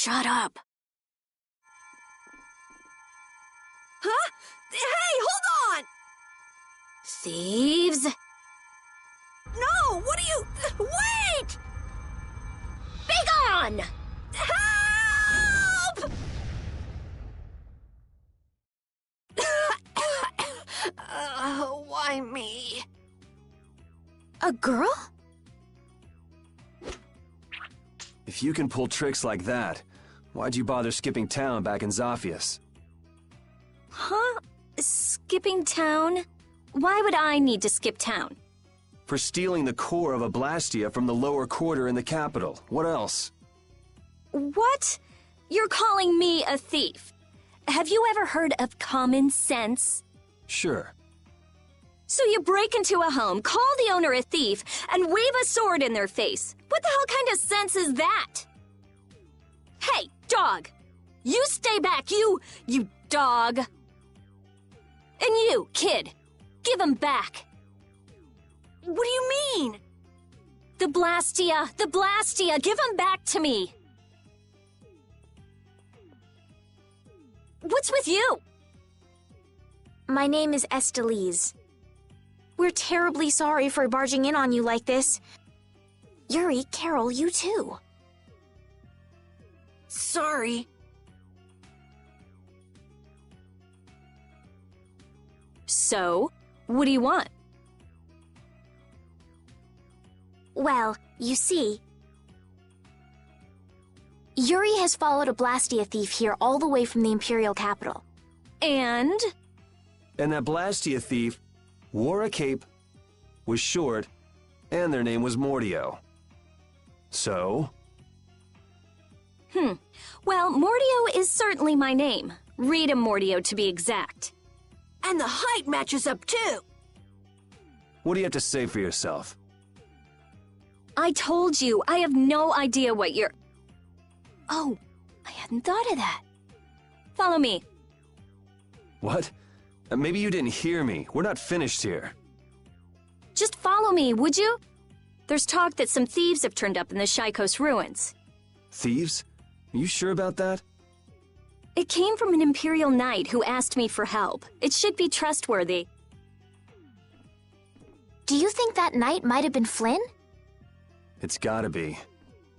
Shut up. Huh? Hey, hold on! Thieves? No, what are you... Wait! Begone! Help! Why me? A girl? If you can pull tricks like that, why'd you bother skipping town back in Zaphias? Huh? Skipping town? Why would I need to skip town? For stealing the core of a Blastia from the lower quarter in the capital. What else? What? You're calling me a thief? Have you ever heard of common sense? Sure. So you break into a home, call the owner a thief, and wave a sword in their face. What the hell kind of sense is that? Hey, dog! You stay back, you dog! And you, kid, give him back. What do you mean? The Blastia, give him back to me. What's with you? My name is Estelise. We're terribly sorry for barging in on you like this. Yuri, Carol, you too. Sorry. So, what do you want? Well, you see, Yuri has followed a Blastia thief here all the way from the Imperial capital. And? And that Blastia thief wore a cape, was short, and their name was Mordio. So? Well, Mordio is certainly my name. Rita Mordio, to be exact. And the height matches up too. What do you have to say for yourself? I told you, I have no idea what you're... Oh, I hadn't thought of that. Follow me. What? Maybe you didn't hear me. We're not finished here. Just follow me, would you? There's talk that some thieves have turned up in the Shaikos ruins. Thieves? Are you sure about that? It came from an Imperial Knight who asked me for help. It should be trustworthy. Do you think that knight might have been Flynn? It's gotta be.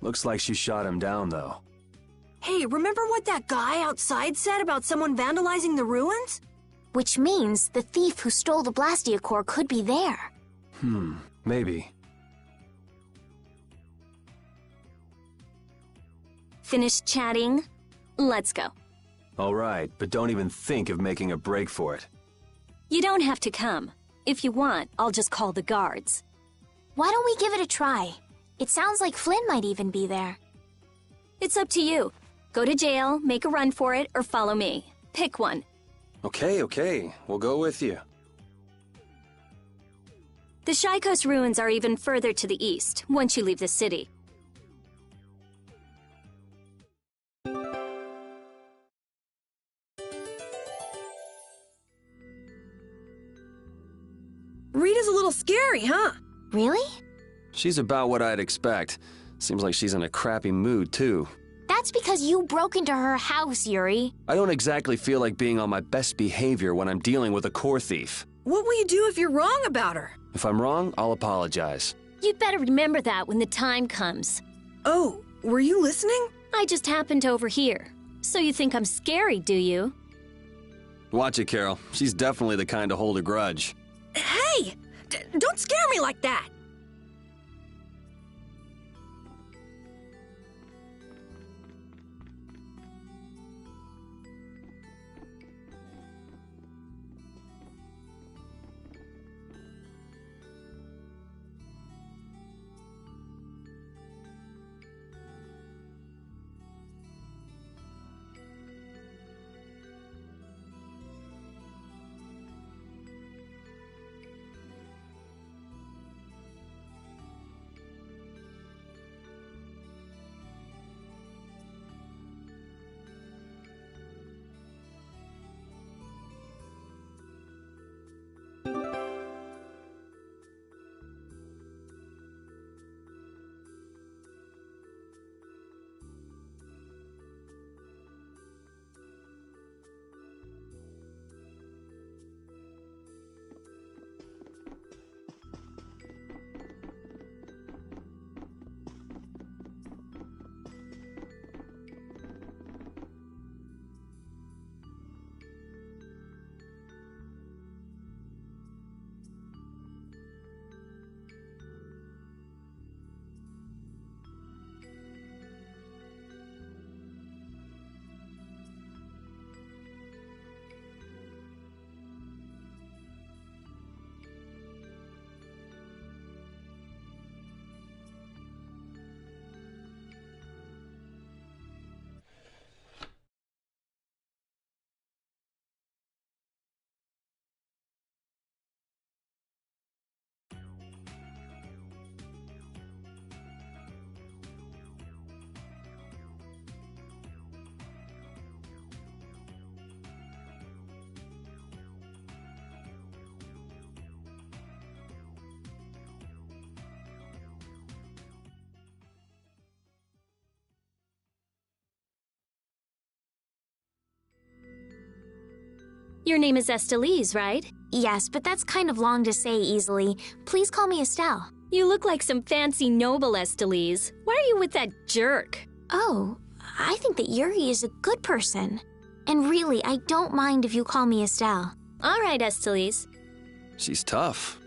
Looks like she shot him down, though. Hey, remember what that guy outside said about someone vandalizing the ruins? Which means the thief who stole the Blastia core could be there. Maybe. Finished chatting? Let's go. All right, but don't even think of making a break for it. You don't have to come. If you want, I'll just call the guards. Why don't we give it a try? It sounds like Flynn might even be there. It's up to you. Go to jail, make a run for it, or follow me. Pick one. Okay. We'll go with you. The Shaikos ruins are even further to the east, once you leave the city. Rita's a little scary, huh? Really? She's about what I'd expect. Seems like she's in a crappy mood, too. That's because you broke into her house, Yuri. I don't exactly feel like being on my best behavior when I'm dealing with a core thief. What will you do if you're wrong about her? If I'm wrong, I'll apologize. You'd better remember that when the time comes. Oh, were you listening? I just happened to overhear. So you think I'm scary, do you? Watch it, Carol. She's definitely the kind to hold a grudge. Hey! Don't scare me like that! Your name is Estelise, right? Yes, but that's kind of long to say easily. Please call me Estelle. You look like some fancy noble, Estelise. Why are you with that jerk? Oh, I think that Yuri is a good person. And really, I don't mind if you call me Estelle. All right, Estelise. She's tough.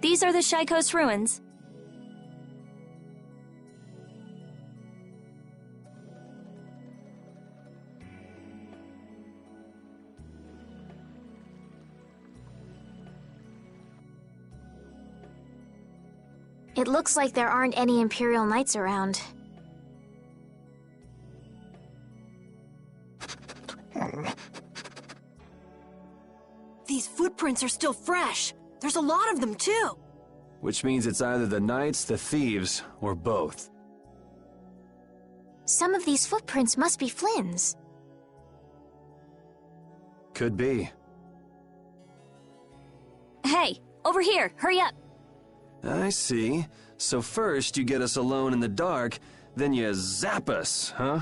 These are the Shaikos ruins. It looks like there aren't any Imperial Knights around. These footprints are still fresh. There's a lot of them, too. Which means it's either the knights, the thieves, or both. Some of these footprints must be Flynn's. Could be. Hey, over here, hurry up. I see. So first you get us alone in the dark, then you zap us, huh?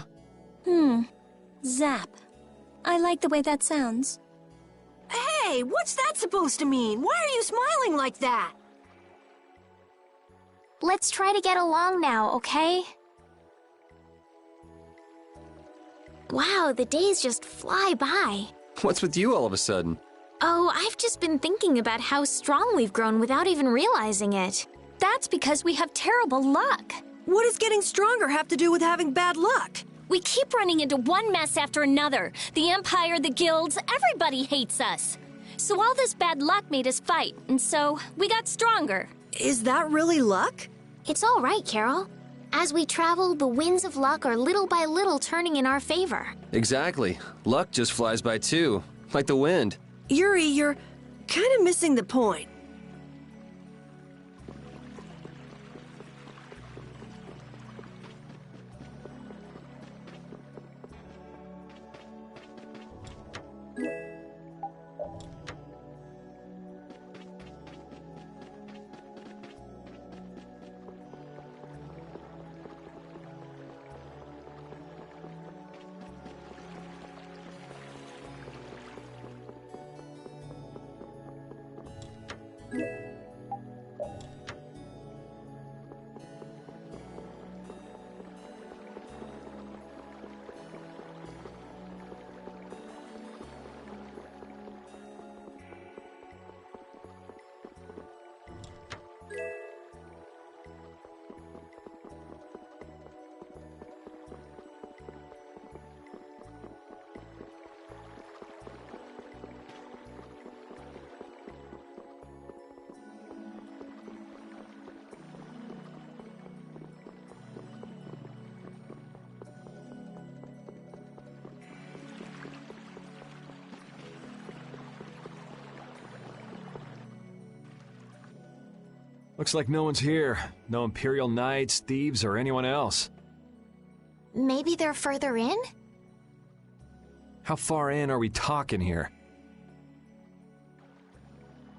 Zap. I like the way that sounds. Hey, what's that supposed to mean? Why are you smiling like that? Let's try to get along now, okay? Wow, the days just fly by. What's with you all of a sudden? Oh, I've just been thinking about how strong we've grown without even realizing it. That's because we have terrible luck. What does getting stronger have to do with having bad luck? We keep running into one mess after another. The Empire, the guilds, everybody hates us. So all this bad luck made us fight, and so we got stronger. Is that really luck? It's all right, Carol. As we travel, the winds of luck are little by little turning in our favor. Exactly. Luck just flies by too, like the wind. Yuri, you're kind of missing the point. Looks like no one's here. No Imperial Knights, thieves, or anyone else. Maybe they're further in? How far in are we talking here?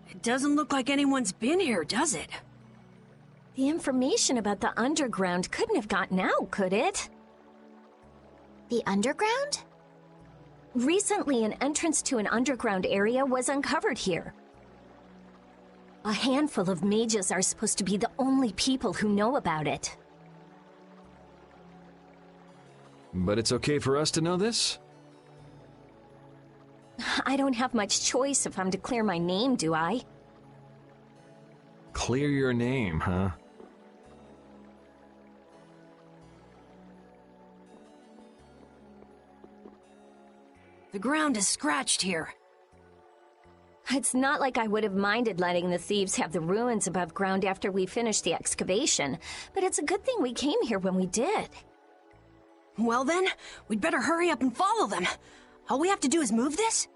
It doesn't look like anyone's been here, does it? The information about the underground couldn't have gotten out, could it? The underground? Recently, an entrance to an underground area was uncovered here. A handful of mages are supposed to be the only people who know about it. But it's okay for us to know this? I don't have much choice if I'm to clear my name, do I? Clear your name, huh? The ground is scratched here. It's not like I would have minded letting the thieves have the ruins above ground after we finished the excavation, but it's a good thing we came here when we did. Well then, we'd better hurry up and follow them. All we have to do is move this?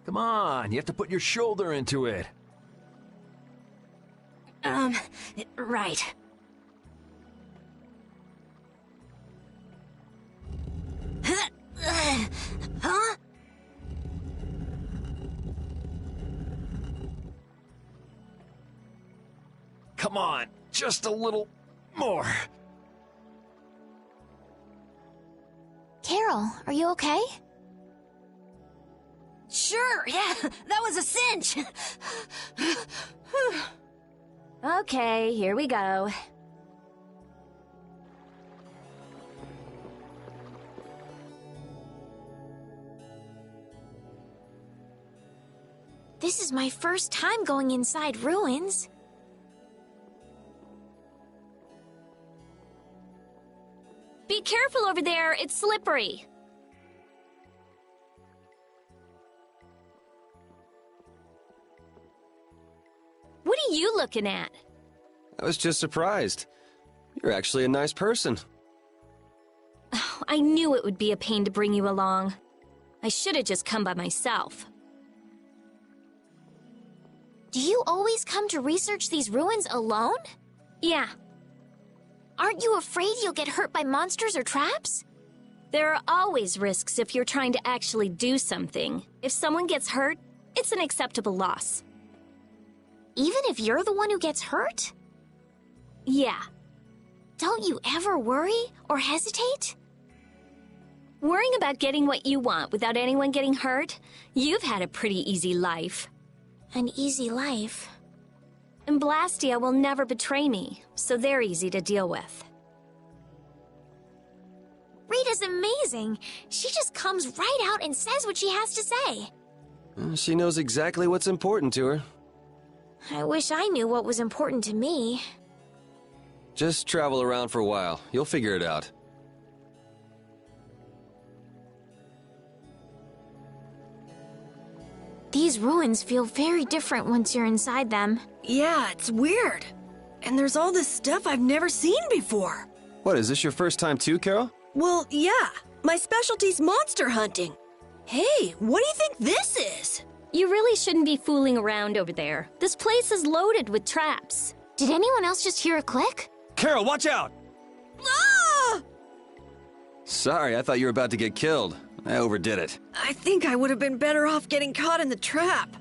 Come on, you have to put your shoulder into it. Right. Huh? Come on, just a little more. Carol, are you okay? Sure, yeah, that was a cinch. Okay, here we go. This is my first time going inside ruins. Be careful over there, it's slippery. What are you looking at? I was just surprised. You're actually a nice person. I knew it would be a pain to bring you along. I should have just come by myself. Do you always come to research these ruins alone? Yeah, Aren't you afraid you'll get hurt by monsters or traps? there are always risks if you're trying to actually do something. If someone gets hurt, it's an acceptable loss. Even if you're the one who gets hurt? Yeah. Don't you ever worry or hesitate? Worrying about getting what you want without anyone getting hurt? You've had a pretty easy life. An easy life. And Blastia will never betray me, so they're easy to deal with. Rita's amazing. She just comes right out and says what she has to say. She knows exactly what's important to her. I wish I knew what was important to me. Just travel around for a while. You'll figure it out. These ruins feel very different once you're inside them. Yeah, it's weird. And there's all this stuff I've never seen before. What, is this your first time too, Carol? Well, yeah. My specialty's monster hunting. Hey, what do you think this is? You really shouldn't be fooling around over there. This place is loaded with traps. Did anyone else just hear a click? Carol, watch out! Ah! Sorry, I thought you were about to get killed. I overdid it. I think I would have been better off getting caught in the trap.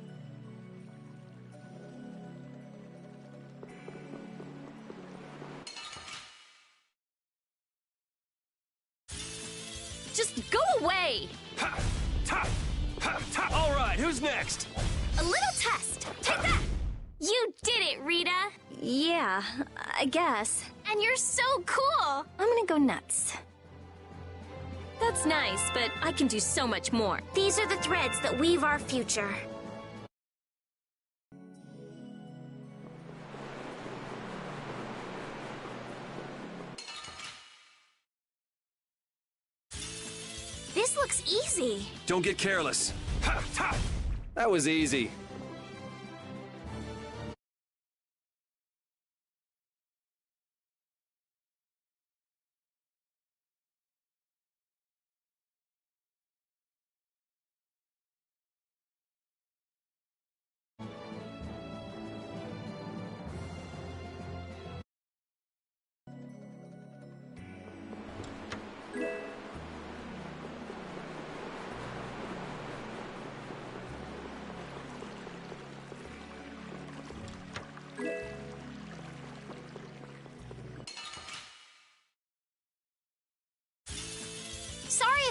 Just go away! All right, who's next? A little test. Take that! You did it, Rita! Yeah, I guess. And you're so cool! I'm gonna go nuts. That's nice, but I can do so much more. These are the threads that weave our future. This looks easy. Don't get careless. That was easy.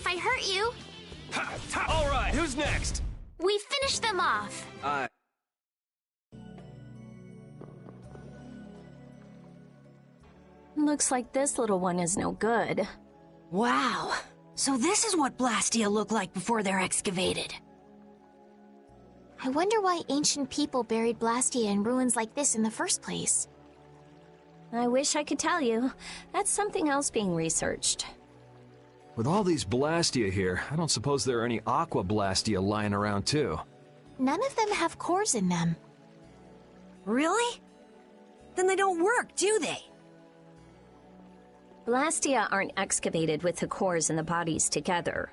if I hurt you. All right, who's next? We finished them off. Looks like this little one is no good. Wow. So this is what Blastia looked like before they're excavated. I wonder why ancient people buried Blastia in ruins like this in the first place. I wish I could tell you. That's something else being researched. With all these Blastia here, I don't suppose there are any Aqua Blastia lying around too. None of them have cores in them. Really? Then they don't work, do they? Blastia aren't excavated with the cores and the bodies together.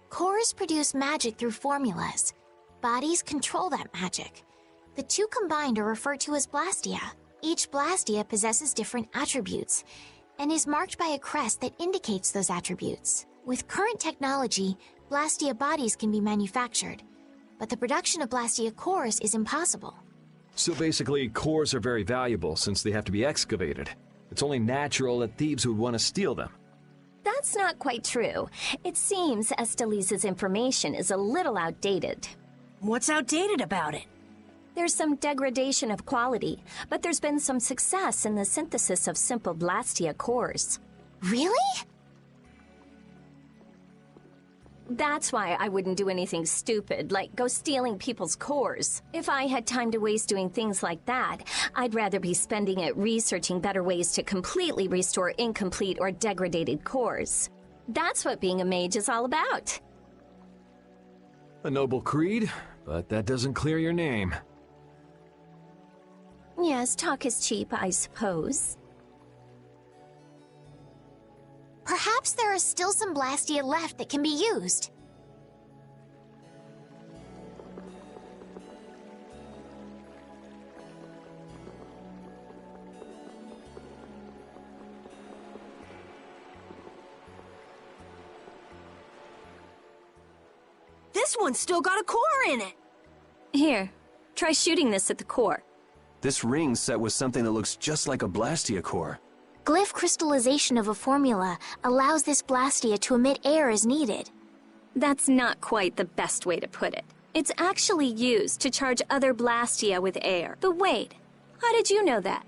Cores produce magic through formulas. Bodies control that magic. The two combined are referred to as Blastia. Each Blastia possesses different attributes and is marked by a crest that indicates those attributes. With current technology, Blastia bodies can be manufactured, but the production of Blastia cores is impossible. So basically, cores are very valuable since they have to be excavated. It's only natural that thieves would want to steal them. That's not quite true. It seems Estelise's information is a little outdated. What's outdated about it? There's some degradation of quality, but there's been some success in the synthesis of simple Blastia cores. Really? That's why I wouldn't do anything stupid, like go stealing people's cores. If I had time to waste doing things like that, I'd rather be spending it researching better ways to completely restore incomplete or degraded cores. That's what being a mage is all about. A noble creed, but that doesn't clear your name. Yes, talk is cheap, I suppose. Perhaps there are still some Blastia left that can be used. This one's still got a core in it. Here, try shooting this at the core. This ring's set with something that looks just like a Blastia core. Glyph crystallization of a formula allows this Blastia to emit air as needed. That's not quite the best way to put it. It's actually used to charge other Blastia with air. But wait, how did you know that?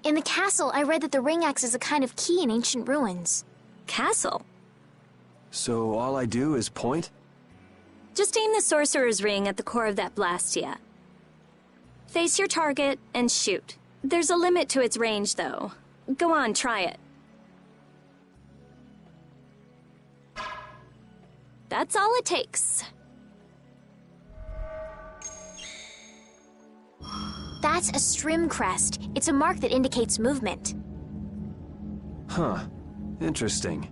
In the castle, I read that the ring acts as a kind of key in ancient ruins. Castle? So all I do is point? Just aim the sorcerer's ring at the core of that Blastia. Face your target and shoot. There's a limit to its range, though. Go on, try it. That's all it takes. That's a Strim crest. It's a mark that indicates movement. Huh. Interesting.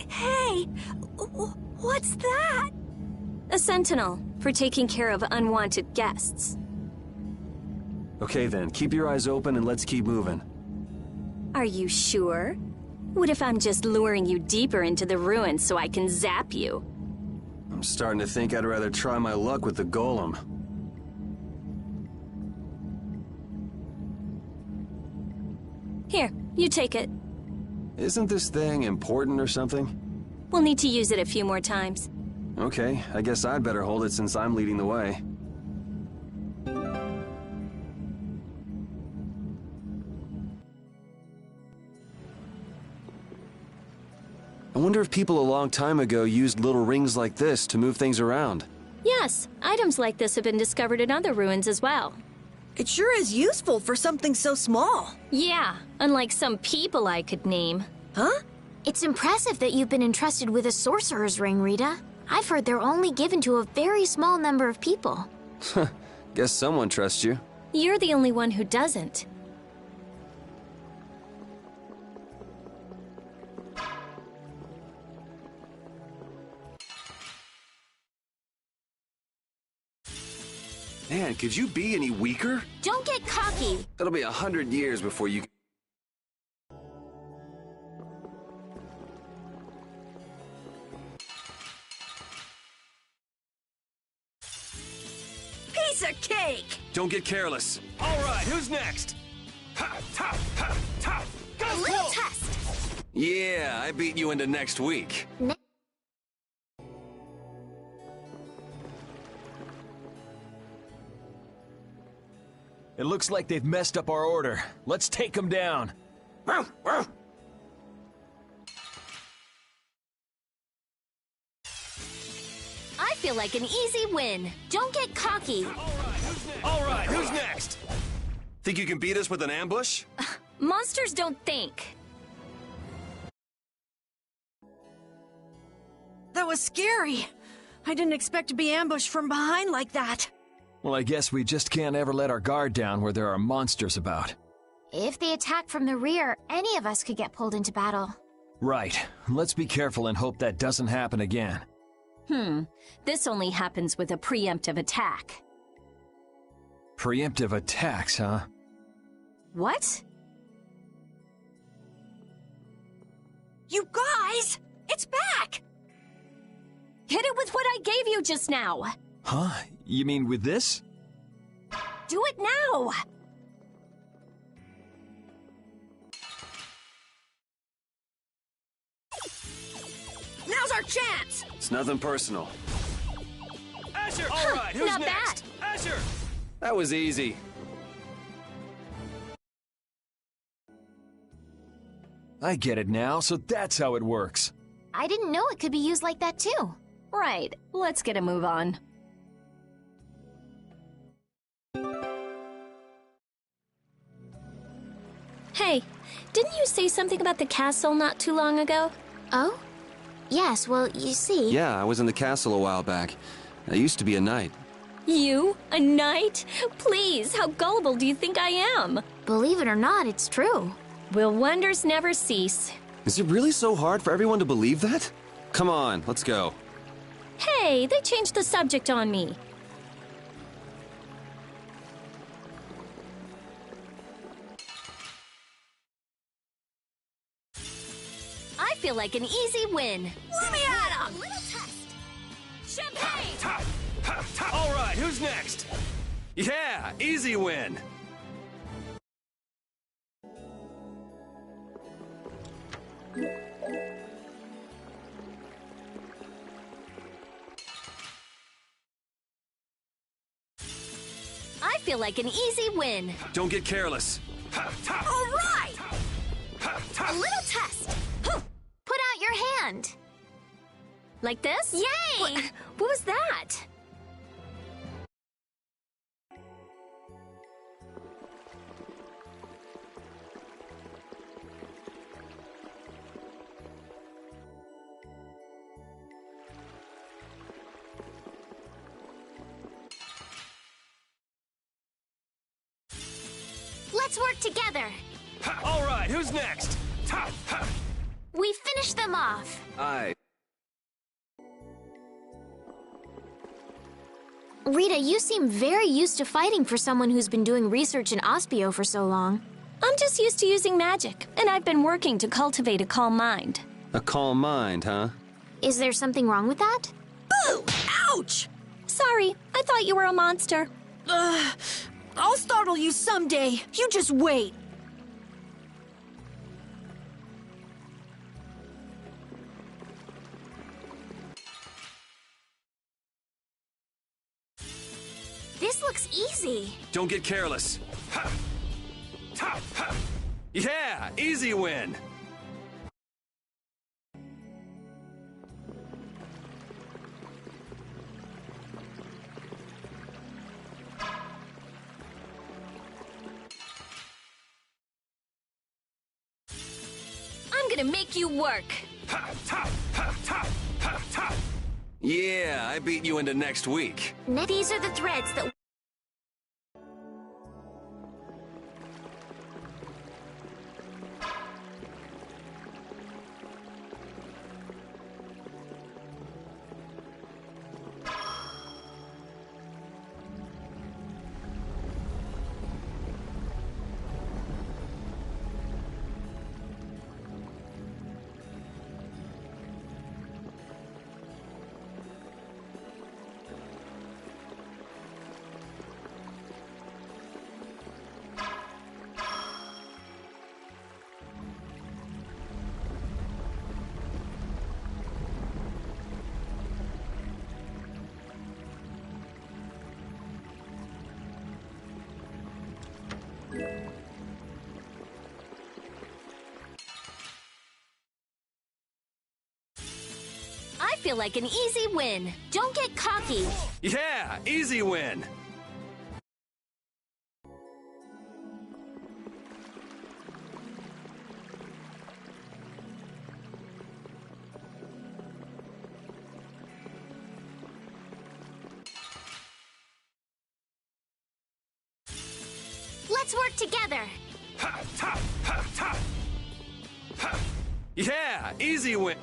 Hey! What's that? A sentinel, for taking care of unwanted guests. Okay then, keep your eyes open and let's keep moving. Are you sure? What if I'm just luring you deeper into the ruins so I can zap you? I'm starting to think I'd rather try my luck with the golem. Here, you take it. Isn't this thing important or something? We'll need to use it a few more times. Okay, I guess I'd better hold it since I'm leading the way. I wonder if people a long time ago used little rings like this to move things around. Yes, items like this have been discovered in other ruins as well. It sure is useful for something so small. Yeah, unlike some people I could name. Huh? It's impressive that you've been entrusted with a sorcerer's ring, Rita. I've heard they're only given to a very small number of people. Guess someone trusts you. You're the only one who doesn't. Man, could you be any weaker? Don't get cocky. It'll be 100 years before you... Piece of cake! Don't get careless. All right, who's next? Ha, ta, ha, ta. Go, A little go. test. Yeah, I beat you into next week. It looks like they've messed up our order. Let's take them down. I feel like an easy win. Don't get cocky. All right, who's next? Think you can beat us with an ambush? Monsters don't think. That was scary. I didn't expect to be ambushed from behind like that. Well, I guess we just can't ever let our guard down where there are monsters about. If they attack from the rear, any of us could get pulled into battle. Right. Let's be careful and hope that doesn't happen again. This only happens with a preemptive attack. Preemptive attacks, huh? What? You guys! It's back! Hit it with what I gave you just now. Huh? You mean with this? Do it now. Now's our chance! It's nothing personal. Asher! All right, who's Not next? Asher! That was easy. I get it now, so that's how it works. I didn't know it could be used like that too. Right, let's get a move on. Hey, didn't you say something about the castle not too long ago? Oh? Yes, well, you see... Yeah, I was in the castle a while back. I used to be a knight. You? A knight? Please, how gullible do you think I am? Believe it or not, it's true. Will wonders never cease? Is it really so hard for everyone to believe that? Come on, let's go. Hey, they changed the subject on me. I feel like an easy win. Let me at him! Little test. Champagne! Ta, ha, ta. All right, who's next? Yeah, easy win. I feel like an easy win. Don't get careless. Ha, ta. All right! Ha, A ta. little test. Put out your hand. Like this? Yay! What was that? Let's work together. Ha. All right, who's next? Ta, ha. We finish them off. Rita, you seem very used to fighting for someone who's been doing research in Ospio for so long. I'm just used to using magic, and I've been working to cultivate a calm mind. A calm mind, huh? Is there something wrong with that? Boo! Ouch! Sorry, I thought you were a monster. I'll startle you someday. You just wait. This looks easy. Don't get careless. Ha. Ta, ha. Yeah, easy win. I'm gonna make you work. Ha, ta, ha, ta, ha, ta. Yeah, I beat you into next week. These are the threads that... feel like an easy win. Don't get cocky. Yeah, easy win. Let's work together. Ha, ta, ha, ta. Ha. Yeah, easy win.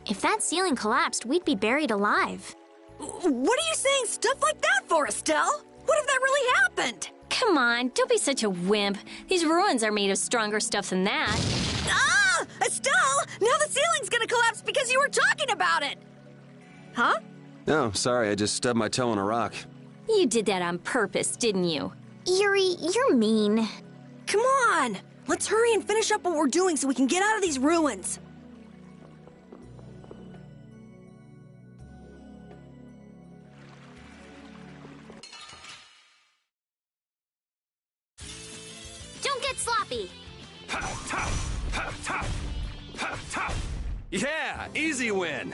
If that ceiling collapsed, we'd be buried alive. What are you saying stuff like that for, Estelle? What if that really happened? Come on, don't be such a wimp. These ruins are made of stronger stuff than that. Ah! Estelle! Now the ceiling's gonna collapse because you were talking about it! Huh? Oh, sorry, I just stubbed my toe on a rock. You did that on purpose, didn't you? Yuri, you're mean. Come on! Let's hurry and finish up what we're doing so we can get out of these ruins. Don't get sloppy. Ha, ta, ha, ta, ha, ta. Yeah, easy win.